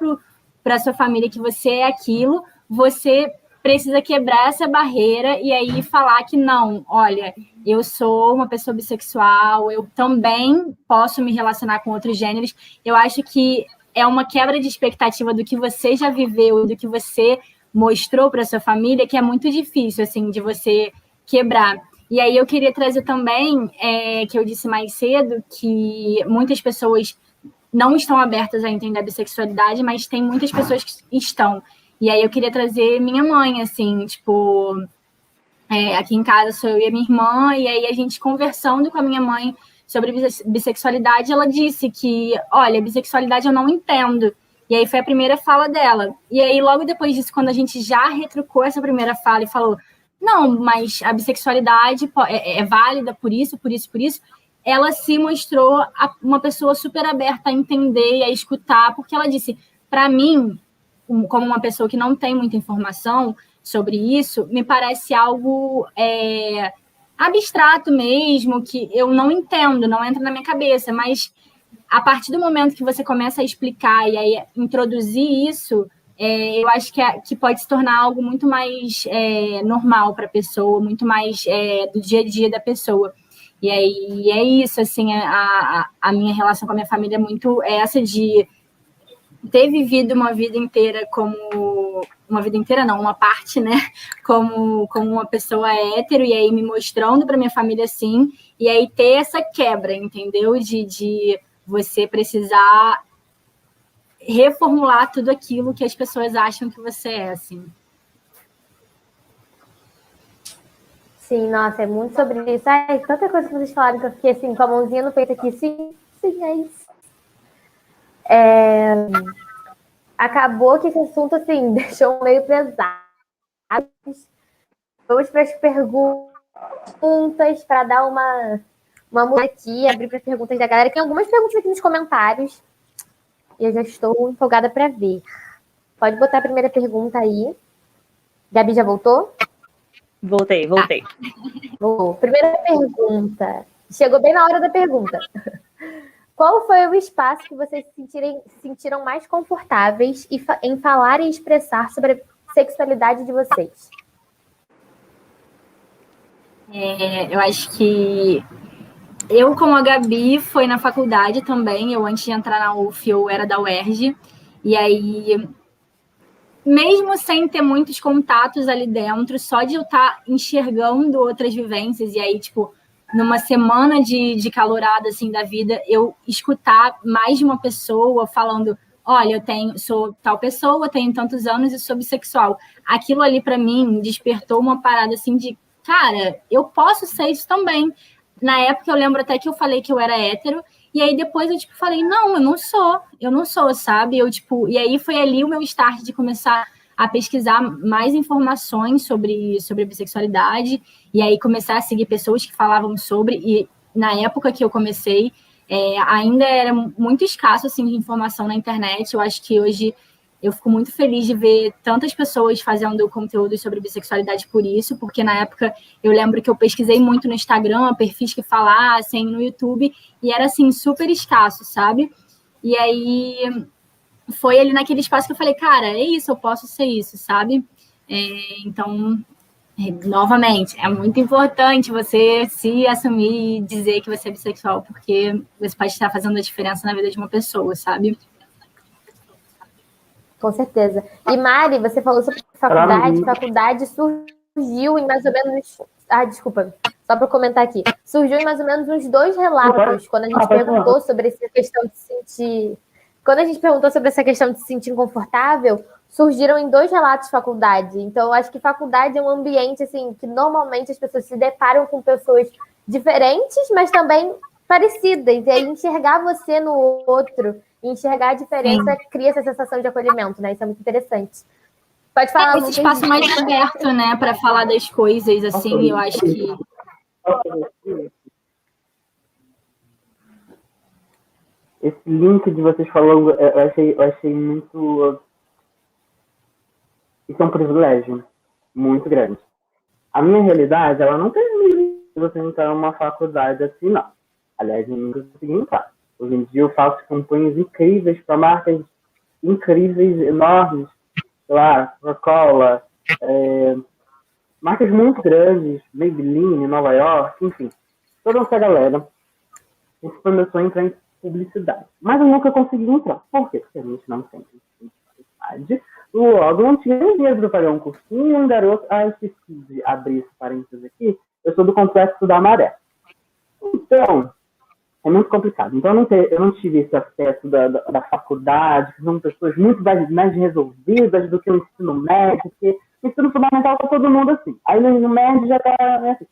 para a sua família que você é aquilo, você precisa quebrar essa barreira e aí falar que não, olha, eu sou uma pessoa bissexual, eu também posso me relacionar com outros gêneros. Eu acho que é uma quebra de expectativa do que você já viveu, do que você mostrou para sua família, que é muito difícil, assim, de você quebrar. E aí eu queria trazer também, que eu disse mais cedo, que muitas pessoas não estão abertas a entender a bissexualidade, mas tem muitas pessoas que estão. E aí eu queria trazer minha mãe, assim, tipo, aqui em casa sou eu e a minha irmã, e aí a gente conversando com a minha mãe sobre bissexualidade, ela disse que, olha, bissexualidade eu não entendo. E aí foi a primeira fala dela. E aí logo depois disso, quando a gente já retrucou essa primeira fala e falou, não, mas a bissexualidade é válida por isso, por isso, por isso, ela se mostrou uma pessoa super aberta a entender e a escutar, porque ela disse, para mim, como uma pessoa que não tem muita informação sobre isso, me parece algo abstrato mesmo, que eu não entendo, não entra na minha cabeça, mas a partir do momento que você começa a explicar e aí introduzir isso, eu acho que pode se tornar algo muito mais normal para a pessoa, muito mais do dia a dia da pessoa. E aí é isso, assim, a minha relação com a minha família é muito essa de ter vivido uma vida inteira uma vida inteira não, uma parte, né, como uma pessoa hétero, e aí me mostrando para minha família assim, e aí ter essa quebra, entendeu? De você precisar reformular tudo aquilo que as pessoas acham que você é, assim. Sim, nossa, é muito sobre isso. Ai, tanta coisa que vocês falaram que eu fiquei assim, com a mãozinha no peito aqui. Sim, sim, é isso. Acabou que esse assunto, assim, deixou meio pesado. Vamos para as perguntas, para dar uma mudada aqui, abrir para as perguntas da galera. Tem algumas perguntas aqui nos comentários e eu já estou empolgada para ver. Pode botar a primeira pergunta aí. Gabi já voltou? Voltei. Primeira pergunta. Chegou bem na hora da pergunta. Qual foi o espaço que vocês se sentiram mais confortáveis em falar e expressar sobre a sexualidade de vocês? Eu acho que eu, como a Gabi, foi na faculdade também. Eu, antes de entrar na UF, eu era da UERJ. E aí, mesmo sem ter muitos contatos ali dentro, só de eu estar enxergando outras vivências, e aí, tipo, numa semana de calorada, assim, da vida, eu escutar mais de uma pessoa falando, olha, sou tal pessoa, tenho tantos anos e sou bissexual. Aquilo ali, para mim, despertou uma parada, assim, de, cara, eu posso ser isso também. Na época, eu lembro até que eu falei que eu era hétero, e aí depois eu, tipo, falei, não, eu não sou, sabe? Eu, tipo, e aí foi ali o meu start de começar a pesquisar mais informações sobre a bissexualidade, e aí começar a seguir pessoas que falavam sobre, e na época que eu comecei, ainda era muito escasso, assim, de informação na internet. Eu acho que hoje eu fico muito feliz de ver tantas pessoas fazendo conteúdo sobre bissexualidade por isso, porque na época eu lembro que eu pesquisei muito no Instagram, perfis que falassem, no YouTube, e era, assim, super escasso, sabe? E aí foi ali naquele espaço que eu falei, cara, é isso, eu posso ser isso, sabe? Então, novamente, é muito importante você se assumir e dizer que você é bissexual, porque você pode estar fazendo a diferença na vida de uma pessoa, sabe? Com certeza. E Mari, você falou sobre faculdade. Faculdade surgiu em mais ou menos... desculpa. Só para comentar aqui. Surgiu em mais ou menos uns 2 relatos, quando a gente perguntou sobre essa questão de se sentir... Quando a gente perguntou sobre essa questão de se sentir confortável, surgiram em 2 relatos de faculdade. Então, eu acho que faculdade é um ambiente, assim, que normalmente as pessoas se deparam com pessoas diferentes, mas também parecidas. E aí, enxergar você no outro, enxergar a diferença, sim, cria essa sensação de acolhimento, né? Isso é muito interessante. Pode falar, esse espaço mais aberto, né, para falar das coisas, assim, eu acho que... Esse link de vocês falando, eu achei muito... Isso é um privilégio muito grande. A minha realidade, ela não permite você entrar numa faculdade assim, não. Aliás, eu nunca consegui entrar. Hoje em dia eu faço campanhas incríveis para marcas incríveis, enormes, sei lá, Coca-Cola, marcas muito grandes, Maybelline, Nova York, enfim, toda essa galera. Esse foi meu sonho entrar em publicidade. Mas eu nunca consegui entrar. Por quê? Porque a gente não tem publicidade. Logo, não tinha nem dinheiro para pagar um cursinho, um garoto. Ah, eu esqueci de abrir esse parênteses aqui. Eu sou do Complexo da Maré. Então, é muito complicado. Então, eu não tive esse acesso da faculdade, que são pessoas muito mais resolvidas do que o ensino médio, porque o ensino fundamental para todo mundo assim. Aí no médio já está, né, assim,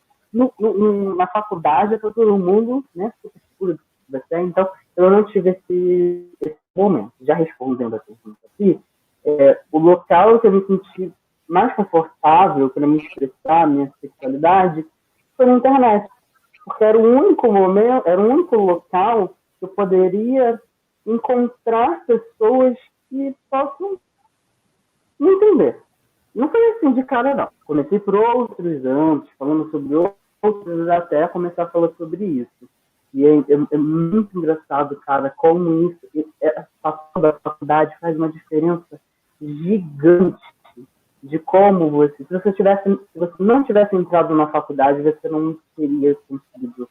na faculdade já está todo mundo, né, super seguro de você. Então, eu não tive esse momento. Já respondendo a pergunta aqui, o local que eu me senti mais confortável para me expressar a minha sexualidade foi na internet. Porque era o único momento, era o único local que eu poderia encontrar pessoas que possam me entender. Não foi assim de cara, não. Comecei por outros âmbitos, falando sobre outros, até começar a falar sobre isso. E é muito engraçado, cara, como isso, a faculdade faz uma diferença gigante de como você, se você não tivesse entrado na faculdade, você não teria conseguido,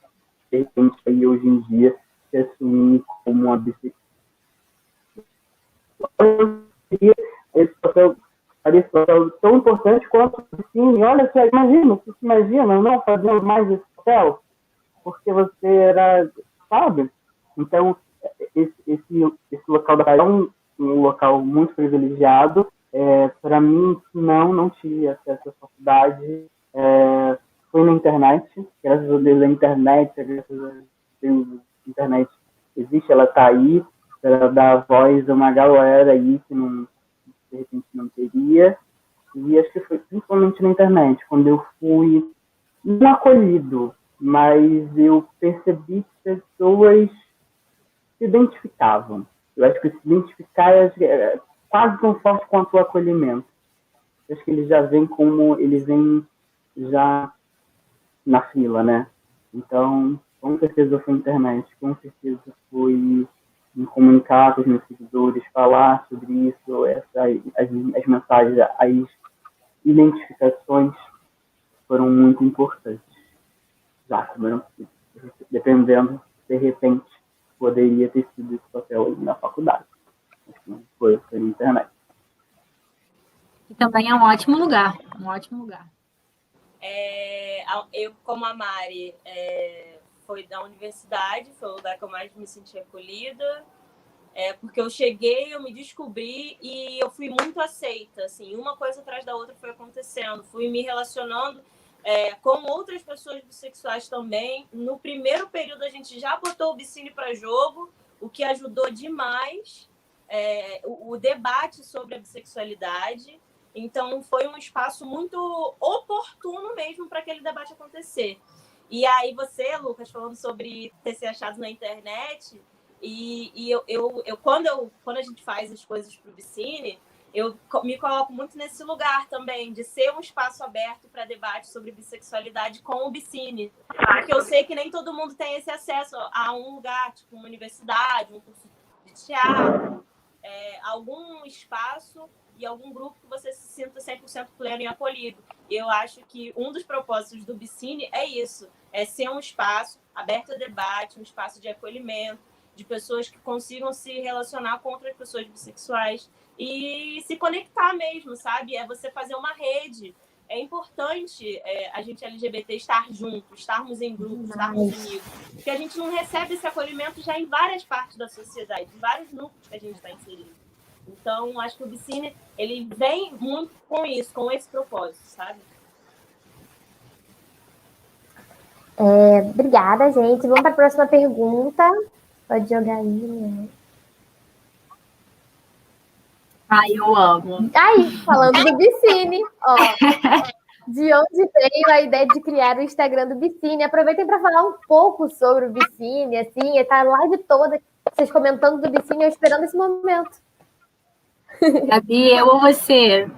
de repente, aí hoje em dia, se assumir como uma bissexual. Esse papel tão importante quanto o ensino. Olha só, você se imagina não fazendo mais esse papel? Porque você era, sabe? Então, esse local da praia é um local muito privilegiado. Para mim, não tive acesso à faculdade. Foi na internet, graças a Deus a internet, internet existe, ela está aí, para dar voz a uma galera aí que não, de repente não teria. E acho que foi principalmente na internet, quando eu fui não acolhido, mas eu percebi que pessoas se identificavam. Eu acho que se identificar é quase tão forte quanto o acolhimento. Eu acho que eles vêm já na fila, né? Então, com certeza foi a internet, com certeza foi me comunicar com os meus seguidores, falar sobre isso, as mensagens, as identificações foram muito importantes. Já, dependendo, de repente, poderia ter sido esse papel na faculdade. Foi na internet. E também é um ótimo lugar, um ótimo lugar. Eu, como a Mari, foi da universidade, foi o lugar que eu mais me senti acolhida, porque eu cheguei, eu me descobri e eu fui muito aceita, assim, uma coisa atrás da outra foi acontecendo, fui me relacionando com outras pessoas bissexuais também. No primeiro período a gente já botou o Bicine para jogo, o que ajudou demais o debate sobre a bissexualidade. Então, foi um espaço muito oportuno mesmo para aquele debate acontecer. E aí você, Lucas, falando sobre ter se achado na internet, quando a gente faz as coisas para o Bicine, eu me coloco muito nesse lugar também, de ser um espaço aberto para debate sobre bissexualidade com o Bicine. Porque eu sei que nem todo mundo tem esse acesso a um lugar, tipo uma universidade, um curso de teatro, algum espaço e algum grupo que você se sinta 100% pleno e acolhido. Eu acho que um dos propósitos do Bicine é isso, é ser um espaço aberto a debate, um espaço de acolhimento, de pessoas que consigam se relacionar com outras pessoas bissexuais e se conectar mesmo, sabe? É você fazer uma rede. É importante a gente LGBT estar junto, estarmos em grupo, estarmos unidos, porque a gente não recebe esse acolhimento já em várias partes da sociedade, em vários núcleos que a gente está inserido. Então, acho que o Bicine, ele vem muito com isso, com esse propósito, sabe? Obrigada, gente. Vamos para a próxima pergunta. Pode jogar aí, né? Ai, eu amo. Aí, falando do Bicine, ó. De onde veio a ideia de criar o Instagram do Bicine? Aproveitem para falar um pouco sobre o Bicine, assim, tá a live toda, vocês comentando do Bicine, eu esperando esse momento. Gabi, eu ou você?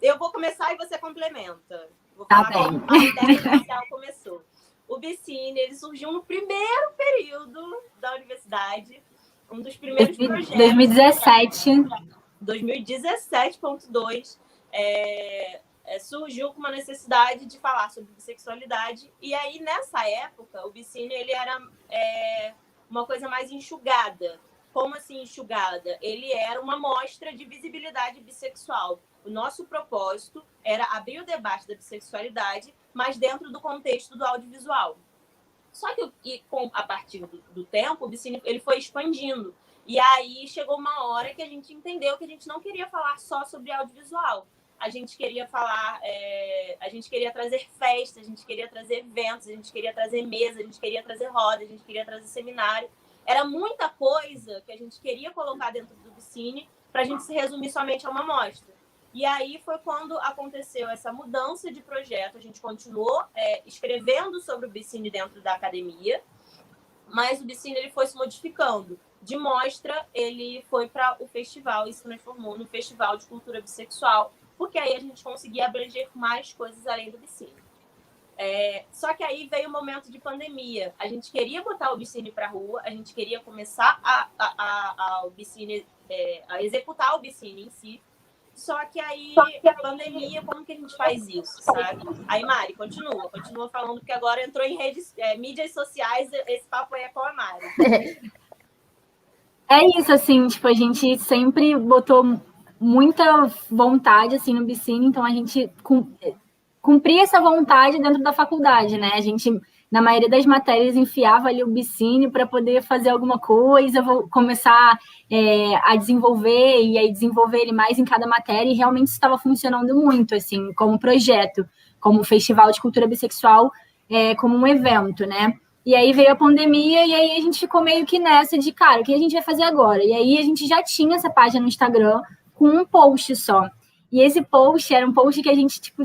Eu vou começar e você complementa. Vou Tá falar bem. como a ideia inicial começou. O Bicine, ele surgiu no primeiro período da universidade, Um dos primeiros projetos. 2017. 2017.2, surgiu com uma necessidade de falar sobre bissexualidade. E aí, nessa época, o Bicine ele era uma coisa mais enxugada. Como assim enxugada? Ele era uma mostra de visibilidade bissexual. O nosso propósito era abrir o debate da bissexualidade, mas dentro do contexto do audiovisual. Só que a partir do tempo, o Bicine ele foi expandindo. E aí chegou uma hora que a gente entendeu que a gente não queria falar só sobre audiovisual. A gente queria falar, a gente queria trazer festas, a gente queria trazer eventos, a gente queria trazer mesa, a gente queria trazer roda, a gente queria trazer seminário. Era muita coisa que a gente queria colocar dentro do Bicine para a gente se resumir somente a uma mostra. E aí foi quando aconteceu essa mudança de projeto. A gente continuou escrevendo sobre o Bicine dentro da academia, mas o Bicine ele foi se modificando. De mostra, ele foi para o festival e se transformou no Festival de Cultura Bissexual, porque aí a gente conseguia abranger mais coisas além do Bicine. Só que aí veio o momento de pandemia. A gente queria botar o Bicine para a rua, a gente queria começar o Bicine, a executar o Bicine em si. Só que aí, a pandemia, como que a gente faz isso, sabe? Aí, Mari, continua falando, porque agora entrou em mídias sociais, esse papo aí é com a Mari. É isso, assim, tipo, a gente sempre botou muita vontade, assim, no Bicine, então a gente cumpria essa vontade dentro da faculdade, né? A gente, na maioria das matérias, enfiava ali o Bicine para poder fazer alguma coisa, começar a desenvolver, e aí desenvolver ele mais em cada matéria, e realmente isso estava funcionando muito, assim, como projeto, como Festival de Cultura Bissexual, como um evento, né? E aí veio a pandemia, e aí a gente ficou meio que nessa de, cara, o que a gente vai fazer agora? E aí a gente já tinha essa página no Instagram com um post só. E esse post era um post que a gente, tipo,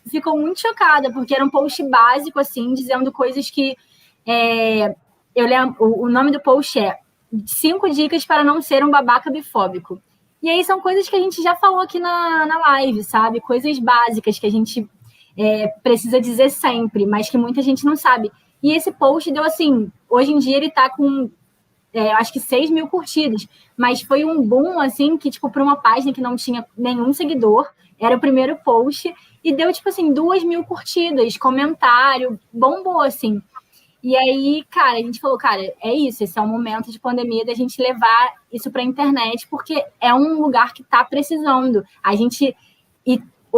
ficou muito chocada, porque era um post básico, assim, dizendo coisas que... eu lembro, o nome do post é 5 dicas para não ser um babaca bifóbico. E aí são coisas que a gente já falou aqui na live, sabe? Coisas básicas que a gente precisa dizer sempre, mas que muita gente não sabe. E esse post deu assim, hoje em dia ele tá com, acho que 6 mil curtidas, mas foi um boom, assim, que, tipo, para uma página que não tinha nenhum seguidor, era o primeiro post, e deu, tipo assim, 2 mil curtidas, comentário, bombou, assim. E aí, cara, a gente falou, cara, é isso, esse é um momento de pandemia da gente levar isso para a internet, porque é um lugar que tá precisando.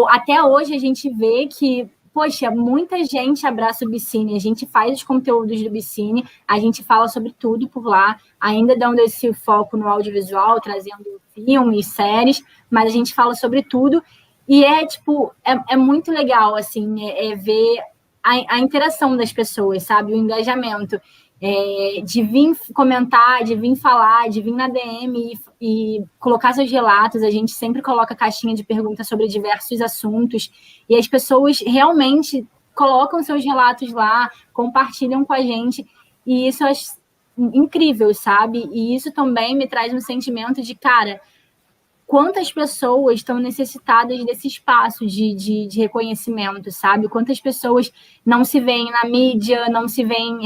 Até hoje a gente vê que, poxa, muita gente abraça o Bicine, a gente faz os conteúdos do Bicine, a gente fala sobre tudo por lá, ainda dando esse foco no audiovisual, trazendo filmes, séries, mas a gente fala sobre tudo, e é muito legal, assim, ver a interação das pessoas, sabe, o engajamento, de vir comentar, de vir falar, de vir na DM e colocar seus relatos. A gente sempre coloca caixinha de perguntas sobre diversos assuntos, e as pessoas realmente colocam seus relatos lá, compartilham com a gente, e isso eu acho incrível, sabe? E isso também me traz um sentimento de, cara, quantas pessoas estão necessitadas desse espaço de reconhecimento, sabe? Quantas pessoas não se veem na mídia, não se veem...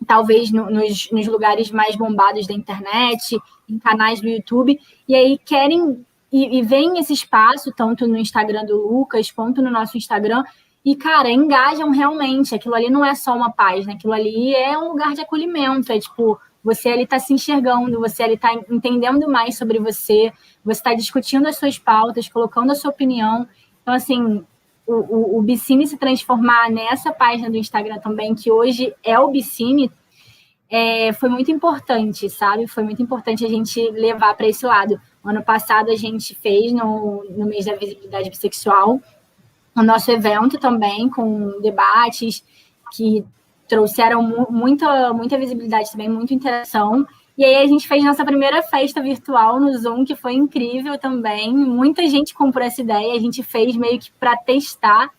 talvez nos lugares mais bombados da internet, em canais do YouTube, e aí querem e veem esse espaço, tanto no Instagram do Lucas, quanto no nosso Instagram, e, cara, engajam realmente. Aquilo ali não é só uma página, aquilo ali é um lugar de acolhimento, tipo, você ali está se enxergando, você ali está entendendo mais sobre você está discutindo as suas pautas, colocando a sua opinião. Então, assim, o Bicine se transformar nessa página do Instagram também, que hoje é o Bicine, foi muito importante, sabe? Foi muito importante a gente levar para esse lado. Ano passado a gente fez, no mês da visibilidade bissexual, o nosso evento também, com debates que trouxeram muita visibilidade também, muita interação. E aí a gente fez nossa primeira festa virtual no Zoom, que foi incrível também. Muita gente comprou essa ideia, a gente fez meio que para testar,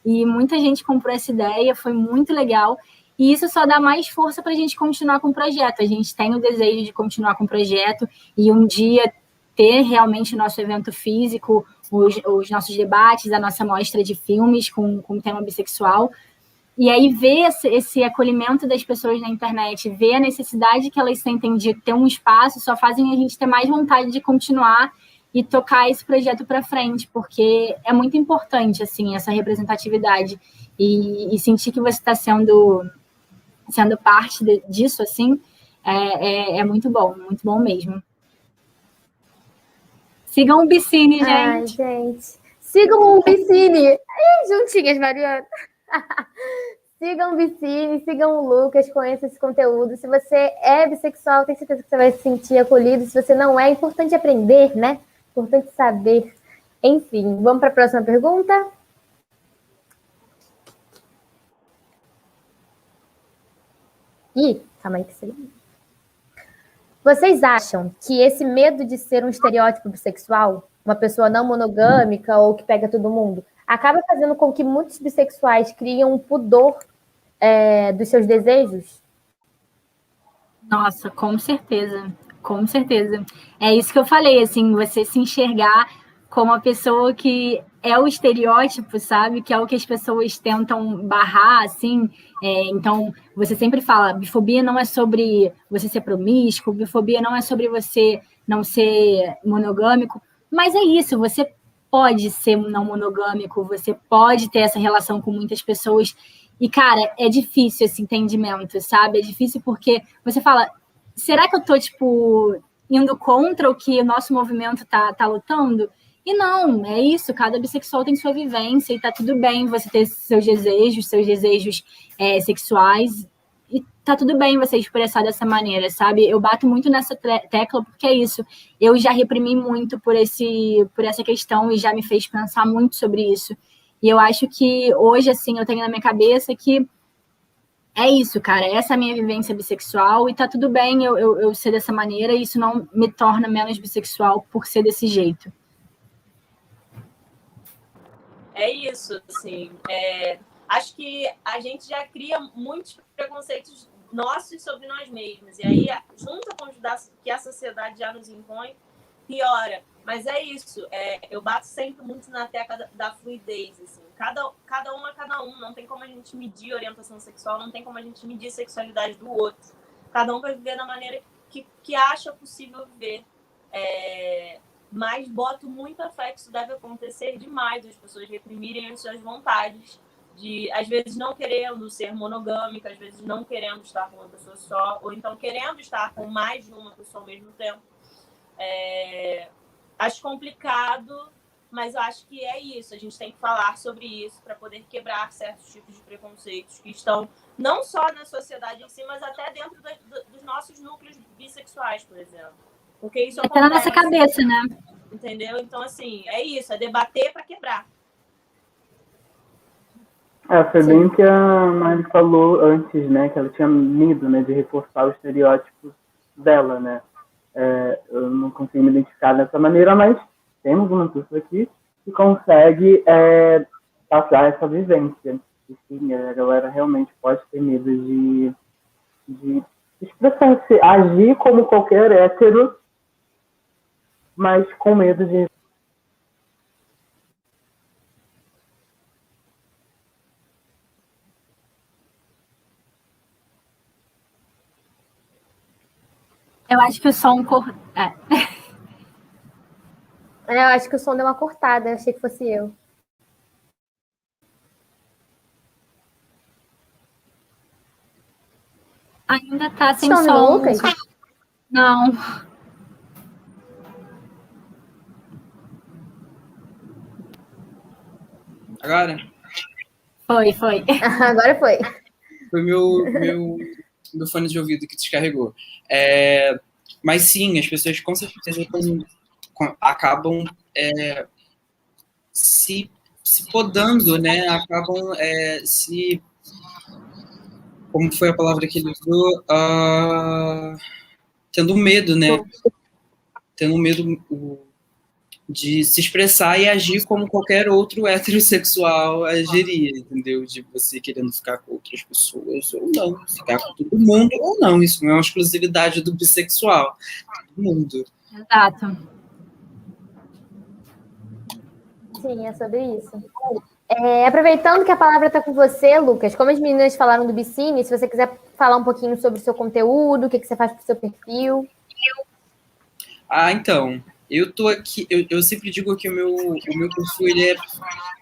e muita gente comprou essa ideia, foi muito legal. E isso só dá mais força para a gente continuar com o projeto. A gente tem o desejo de continuar com o projeto e um dia ter realmente o nosso evento físico, os nossos debates, a nossa mostra de filmes com tema bissexual. E aí ver esse acolhimento das pessoas na internet, ver a necessidade que elas sentem de ter um espaço, só fazem a gente ter mais vontade de continuar e tocar esse projeto para frente, porque é muito importante, assim, essa representatividade. E sentir que você está sendo parte disso, assim, é muito bom mesmo. Sigam o Bicine, gente. Ai, gente. Sigam o Bicine. Ai, juntinhas, Mariana. Sigam o Bicine, sigam o Lucas, conheçam esse conteúdo. Se você é bissexual, tenho certeza que você vai se sentir acolhido. Se você não é importante aprender, né? Importante saber. Enfim, vamos para a próxima pergunta? Ih, calma aí que você... Vocês acham que esse medo de ser um estereótipo bissexual, uma pessoa não monogâmica ou que pega todo mundo, acaba fazendo com que muitos bissexuais criem um pudor dos seus desejos? Nossa, com certeza. Com certeza. É isso que eu falei, assim, você se enxergar como a pessoa que é o estereótipo, sabe? Que é o que as pessoas tentam barrar, assim. Então, você sempre fala, bifobia não é sobre você ser promíscuo, bifobia não é sobre você não ser monogâmico, mas é isso, você pode ser não monogâmico, você pode ter essa relação com muitas pessoas. E, cara, é difícil esse entendimento, sabe? É difícil porque você fala, será que eu tô, tipo, indo contra o que o nosso movimento tá lutando? E não, é isso, cada bissexual tem sua vivência e tá tudo bem você ter seus desejos sexuais, e tá tudo bem você expressar dessa maneira, sabe? Eu bato muito nessa tecla porque é isso. Eu já reprimi muito por essa questão e já me fez pensar muito sobre isso. E eu acho que hoje, assim, eu tenho na minha cabeça que é isso, cara. Essa é a minha vivência bissexual e tá tudo bem eu ser dessa maneira e isso não me torna menos bissexual por ser desse jeito. É isso, assim. Acho que a gente já cria muitos preconceitos nossos sobre nós mesmos. E aí, junto com os que a sociedade já nos impõe, piora. Mas é isso. Eu bato sempre muito na tecla da fluidez. Assim. Cada um é cada um. Não tem como a gente medir orientação sexual, não tem como a gente medir a sexualidade do outro. Cada um vai viver da maneira que acha possível viver. Mas boto muita fé que isso deve acontecer demais, as pessoas reprimirem as suas vontades, de às vezes não querendo ser monogâmica, às vezes não querendo estar com uma pessoa só, ou então querendo estar com mais de uma pessoa ao mesmo tempo. Acho complicado, mas eu acho que é isso, a gente tem que falar sobre isso para poder quebrar certos tipos de preconceitos que estão não só na sociedade em si, mas até dentro dos nossos núcleos bissexuais, por exemplo. Porque isso acontece na nossa cabeça, né? Entendeu? Então, assim, é isso, é debater para quebrar. Foi bem o que a Mari falou antes, né? Que ela tinha medo, né, de reforçar o estereótipo dela, né? Eu não consigo me identificar dessa maneira, mas temos uma pessoa aqui que consegue passar essa vivência. E sim, a galera realmente pode ter medo de expressar-se, agir como qualquer hétero, mas com medo de... Eu acho que o som... Eu acho que o som deu uma cortada, eu achei que fosse eu. Ainda tá sem som. som. Lucas? Não. Agora? Foi. Agora foi. Foi meu fone de ouvido que descarregou. Mas sim, as pessoas com certeza acabam se podando, né? Acabam se... Como foi a palavra que ele usou? Tendo medo, né? Tendo medo de se expressar e agir como qualquer outro heterossexual agiria, entendeu? De você querendo ficar com outras pessoas ou não, ficar com todo mundo ou não. Isso não é uma exclusividade do bissexual. Do mundo. Exato. Sim, é sobre isso. Aproveitando que a palavra está com você, Lucas, como as meninas falaram do Bicine, se você quiser falar um pouquinho sobre o seu conteúdo, o que você faz para o seu perfil. Então, eu tô aqui, eu sempre digo que o meu perfil ele é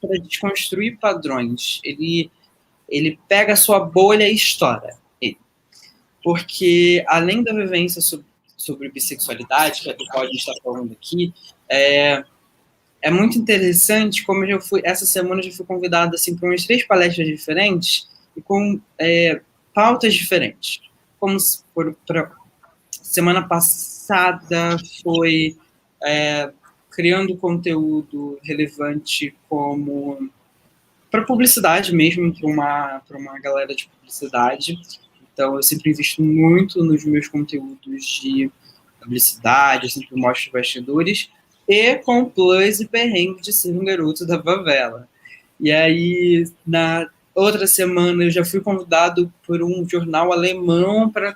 para desconstruir padrões. Ele pega a sua bolha e estoura. Porque, além da vivência sobre bissexualidade, que é do qual a gente está falando aqui, é muito interessante como essa semana eu já fui convidada assim, para umas 3 palestras diferentes e com pautas diferentes. Como para semana passada foi criando conteúdo relevante como para publicidade mesmo, para uma galera de publicidade. Então, eu sempre invisto muito nos meus conteúdos de publicidade, eu sempre mostro bastidores, e com plus e perrengue de ser um garoto da favela. E aí, na outra semana, eu já fui convidado por um jornal alemão para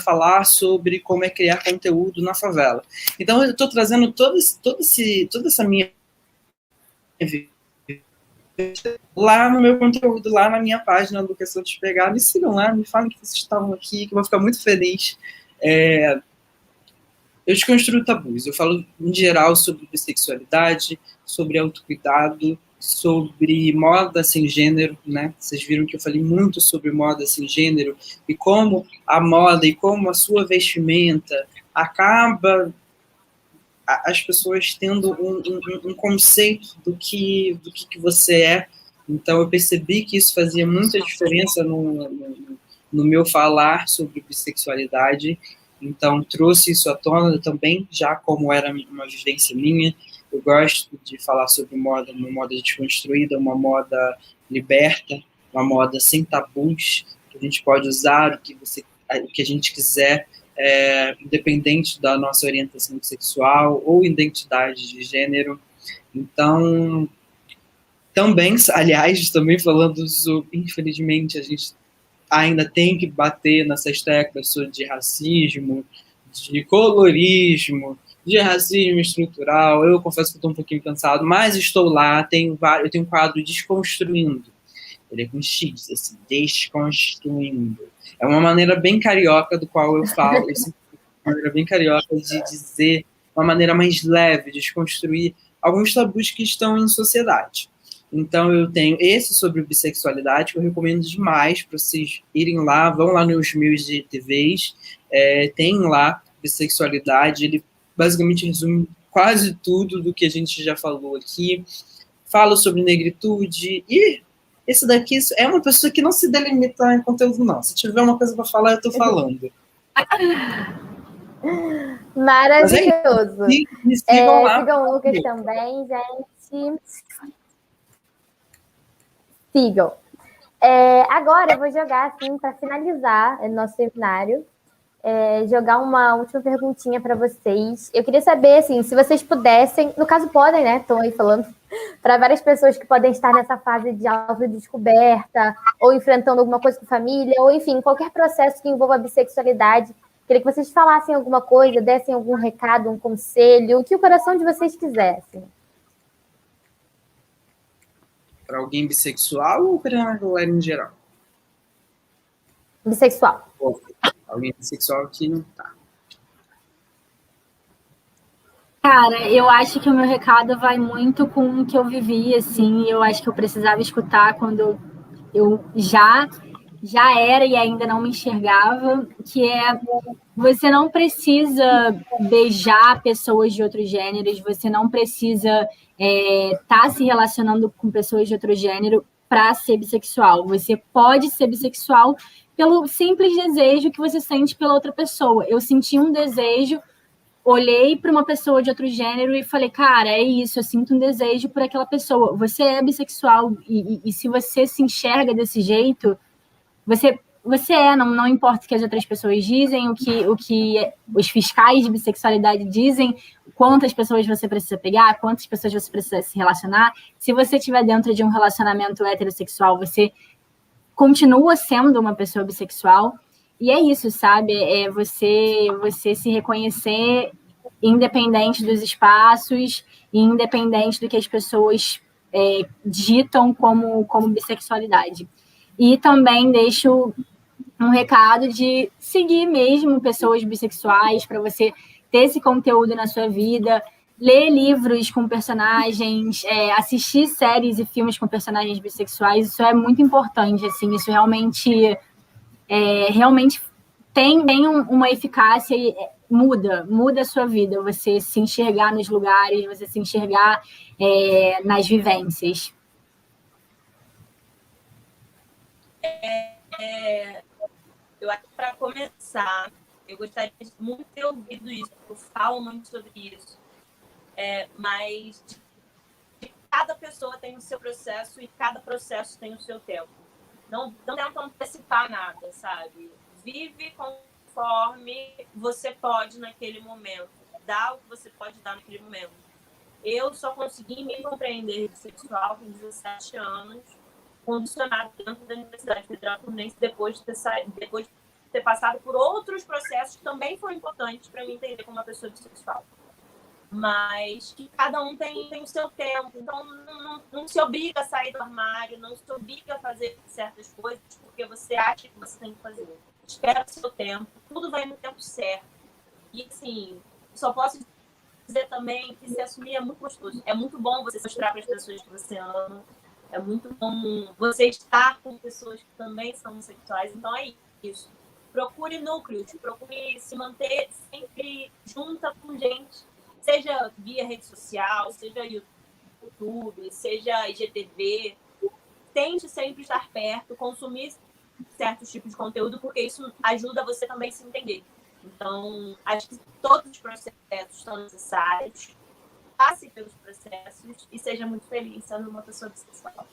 falar sobre como é criar conteúdo na favela. Então, eu estou trazendo toda essa minha lá no meu conteúdo, lá na minha página, Lucas Santos Pegar. Me sigam lá, me falem que vocês estavam aqui, que eu vou ficar muito feliz. Eu desconstruo tabus, eu falo em geral sobre bissexualidade, sobre autocuidado, sobre moda sem gênero, né? Vocês viram que eu falei muito sobre moda sem gênero e como a moda e como a sua vestimenta acaba as pessoas tendo um conceito do que você é. Então, eu percebi que isso fazia muita diferença no meu falar sobre bissexualidade. Então, trouxe isso à tona também, já como era uma vivência minha. Eu gosto de falar sobre moda, uma moda desconstruída, uma moda liberta, uma moda sem tabus, que a gente pode usar o que a gente quiser, independente da nossa orientação sexual ou identidade de gênero. Então, também, aliás, também falando sobre, infelizmente, a gente ainda tem que bater nessas teclas de racismo, de colorismo, de racismo estrutural. Eu confesso que estou um pouquinho cansado, mas estou lá, eu tenho um quadro Desconstruindo. Ele é com X, assim, desconstruindo. É uma maneira bem carioca do qual eu falo, uma maneira bem carioca de dizer, uma maneira mais leve, de desconstruir alguns tabus que estão em sociedade. Então, eu tenho esse sobre bissexualidade, que eu recomendo demais para vocês irem lá, vão lá nos meus GTVs, tem lá bissexualidade, ele basicamente resume quase tudo do que a gente já falou aqui, fala sobre negritude, e esse daqui é uma pessoa que não se delimita em conteúdo, não. Se tiver uma coisa para falar, eu estou falando. Maravilhoso. Me sigam lá. Sigam o Lucas também, gente. Sigam. Agora eu vou jogar, assim, para finalizar o nosso seminário, jogar uma última perguntinha para vocês. Eu queria saber, assim, se vocês pudessem, no caso podem, né? Estou aí falando para várias pessoas que podem estar nessa fase de autodescoberta, ou enfrentando alguma coisa com família, ou enfim, qualquer processo que envolva a bissexualidade. Queria que vocês falassem alguma coisa, dessem algum recado, um conselho, o que o coração de vocês quisesse. Para alguém bissexual ou para a galera em geral? Bissexual. Alguém bissexual que não tá. Cara, eu acho que o meu recado vai muito com o que eu vivi, assim, eu acho que eu precisava escutar quando eu já era e ainda não me enxergava, que você não precisa beijar pessoas de outros gêneros, você não precisa estar se relacionando com pessoas de outro gênero para ser bissexual. Você pode ser bissexual pelo simples desejo que você sente pela outra pessoa. Eu senti um desejo, olhei para uma pessoa de outro gênero e falei, cara, é isso, eu sinto um desejo por aquela pessoa. Você é bissexual e se você se enxerga desse jeito, você não importa o que as outras pessoas dizem, o que os fiscais de bissexualidade dizem, quantas pessoas você precisa pegar, quantas pessoas você precisa se relacionar. Se você estiver dentro de um relacionamento heterossexual, você continua sendo uma pessoa bissexual. E é isso, sabe? É você se reconhecer independente dos espaços, independente do que as pessoas ditam como bissexualidade. E também deixo um recado de seguir mesmo pessoas bissexuais para você ter esse conteúdo na sua vida, ler livros com personagens, assistir séries e filmes com personagens bissexuais. Isso é muito importante, assim, isso realmente tem uma eficácia e muda a sua vida, você se enxergar nos lugares, você se enxergar nas vivências. Eu acho que para começar, eu gostaria de muito ter ouvido isso, eu falo muito sobre isso, mas cada pessoa tem o seu processo e cada processo tem o seu tempo. Não tenta antecipar nada, sabe? Vive conforme você pode naquele momento. Dá o que você pode dar naquele momento. Eu só consegui me compreender sexual com 17 anos, condicionado dentro da Universidade Federal Fluminense, depois de ter passado por outros processos que também foram importantes para me entender como uma pessoa bissexual. Mas que cada um tem o seu tempo, então não se obriga a sair do armário, não se obriga a fazer certas coisas porque você acha que você tem que fazer. Espera o seu tempo, tudo vai no tempo certo. E assim, só posso dizer também que se assumir é muito gostoso. É muito bom você mostrar para as pessoas que você ama, é muito bom você estar com pessoas que também são homossexuais, então é isso. Procure núcleos, procure se manter sempre junta com gente, seja via rede social, seja YouTube, seja IGTV. Tente sempre estar perto, consumir certos tipos de conteúdo, porque isso ajuda você também a se entender. Então, acho que todos os processos são necessários. Passe pelos processos e seja muito feliz sendo uma pessoa bissexual.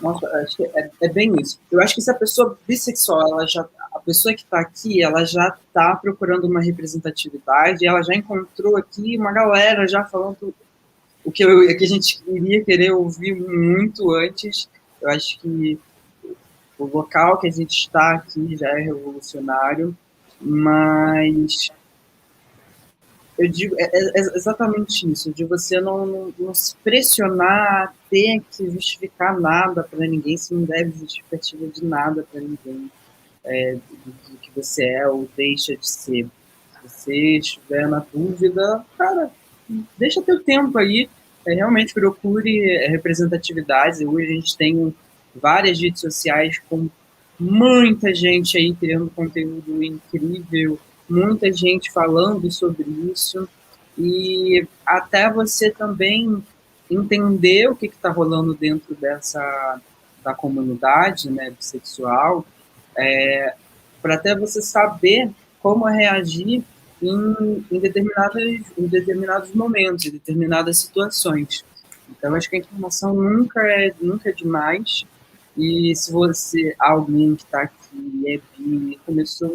Nossa, acho que é bem isso. Eu acho que se a pessoa bissexual, a pessoa que está aqui, ela já está procurando uma representatividade, ela já encontrou aqui uma galera já falando o que a gente iria querer ouvir muito antes. Eu acho que o local que a gente está aqui já é revolucionário, mas eu digo, é exatamente isso, de você não se pressionar a ter que justificar nada para ninguém, se não deve justificativa de nada para ninguém, do que você é ou deixa de ser. Se você estiver na dúvida, cara, deixa teu tempo aí, realmente procure representatividade. Hoje a gente tem várias redes sociais com muita gente aí criando conteúdo incrível, muita gente falando sobre isso, e até você também entender o que está rolando dentro da comunidade, né, bissexual, para até você saber como reagir em determinados momentos, em determinadas situações. Então, acho que a informação nunca é demais. E se você, alguém que está aqui, é bi, começou,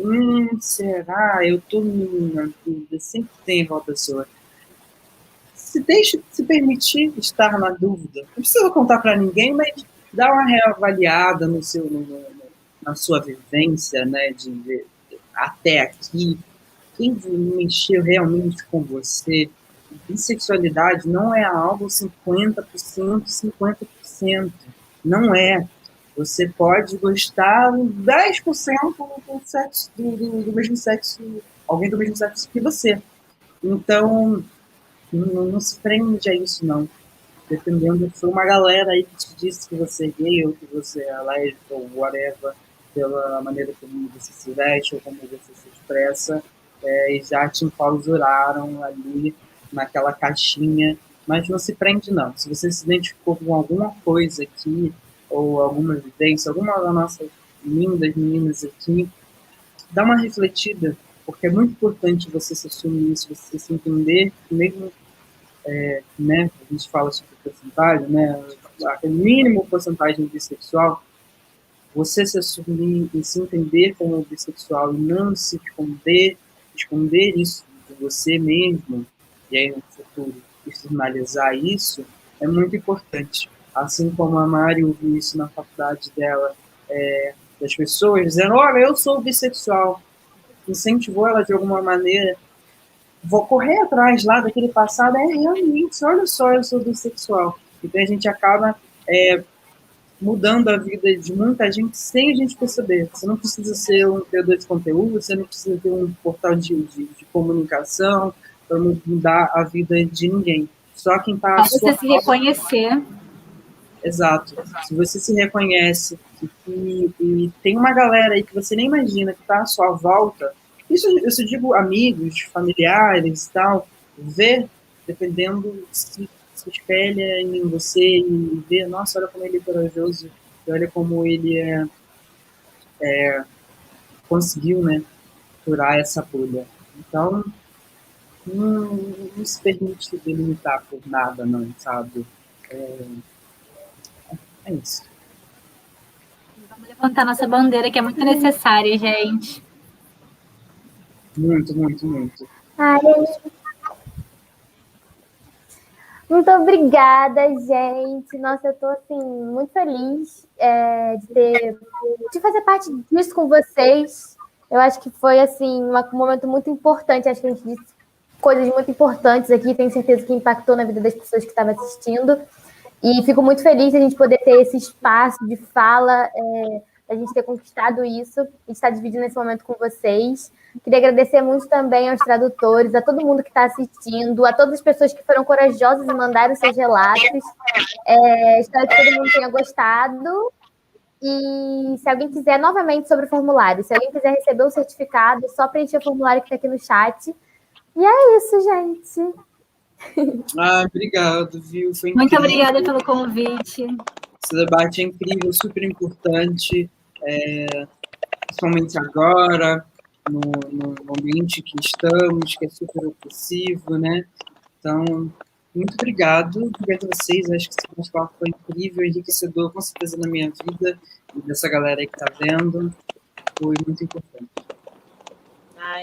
será? Eu estou na dúvida, sempre tem uma pessoa. Se permitir estar na dúvida. Não precisa contar para ninguém, mas dá uma reavaliada na sua vivência, né, de até aqui. Quem mexeu realmente com você? Bissexualidade não é algo 50%, 50%. Não é. Você pode gostar 10% do mesmo sexo, alguém do mesmo sexo que você. Então, não se prende a isso, não. Dependendo, foi uma galera aí que te disse que você é gay, ou que você é lésbica, ou whatever, pela maneira como você se veste, ou como você se expressa, e já te enclausuraram ali naquela caixinha, mas não se prende, não. Se você se identificou com alguma coisa aqui, ou alguma vivência, alguma das nossas lindas meninas aqui, dá uma refletida, porque é muito importante você se assumir isso, você se entender, mesmo, né, a gente fala sobre porcentagem, né, a mínima porcentagem bissexual, você se assumir e se entender como bissexual e não se esconder isso de você mesmo, e aí no futuro externalizar isso, é muito importante. Assim como a Mari ouviu isso na faculdade dela, das pessoas dizendo, olha, eu sou bissexual, incentivou ela de alguma maneira, vou correr atrás lá daquele passado, realmente, olha só, eu sou bissexual. Então a gente acaba mudando a vida de muita gente sem a gente perceber. Você não precisa ser um criador de conteúdo, você não precisa ter um portal de comunicação para mudar a vida de ninguém. Só quem está à Só sua você se reconhecer. Exato. Se você se reconhece e tem uma galera aí que você nem imagina que está à sua volta, isso eu digo amigos, familiares e tal, vê, dependendo se espelha em você e vê, nossa, olha como ele é corajoso, e olha como ele conseguiu, né, furar essa bolha. Então, não se permite delimitar por nada, não, sabe? É isso. Vamos levantar nossa bandeira, que é muito necessária, gente. Muito, muito, muito. Ai, muito obrigada, gente. Nossa, eu tô assim, muito feliz de fazer parte disso com vocês. Eu acho que foi assim, um momento muito importante. Acho que a gente disse coisas muito importantes aqui, tenho certeza que impactou na vida das pessoas que estavam assistindo. E fico muito feliz de a gente poder ter esse espaço de fala, a gente ter conquistado isso e estar dividindo esse momento com vocês. Queria agradecer muito também aos tradutores, a todo mundo que está assistindo, a todas as pessoas que foram corajosas e mandaram seus relatos. Espero que todo mundo tenha gostado. E se alguém quiser, novamente sobre o formulário, se alguém quiser receber o certificado, só preencher o formulário que está aqui no chat. E é isso, gente. Obrigado, viu? Foi incrível. Muito obrigada pelo convite. Esse debate é incrível, super importante, principalmente agora, no ambiente que estamos, que é super opressivo, né? Então, muito obrigado a vocês, acho que esse bate-papo foi incrível, enriquecedor, com certeza, na minha vida e dessa galera aí que está vendo, foi muito importante.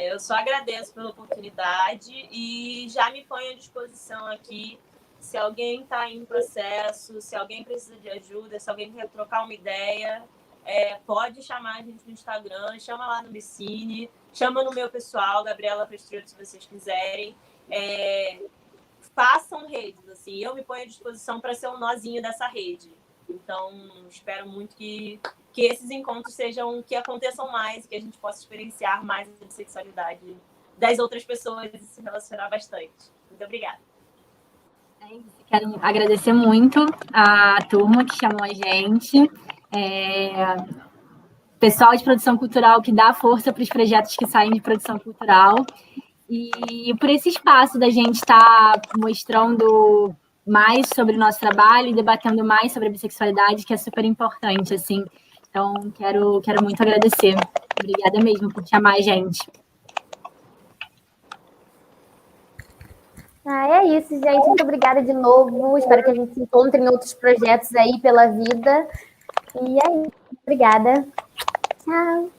Eu só agradeço pela oportunidade e já me ponho à disposição aqui. Se alguém está em processo, se alguém precisa de ajuda, se alguém quer trocar uma ideia, pode chamar a gente no Instagram, chama lá no Bicine, chama no meu pessoal, Gabriela Castrioto, se vocês quiserem. Façam redes, assim, eu me ponho à disposição para ser um nozinho dessa rede. Então, espero muito que esses encontros que aconteçam mais, que a gente possa experienciar mais a sexualidade das outras pessoas e se relacionar bastante. Muito obrigada. Quero agradecer muito a turma que chamou a gente, pessoal de produção cultural que dá força para os projetos que saem de produção cultural, e por esse espaço da gente estar mostrando mais sobre o nosso trabalho e debatendo mais sobre a bissexualidade, que é super importante, assim. Então, quero muito agradecer. Obrigada mesmo por chamar a gente. É isso, gente. Muito obrigada de novo. Espero que a gente se encontre em outros projetos aí pela vida. E é isso. Obrigada. Tchau.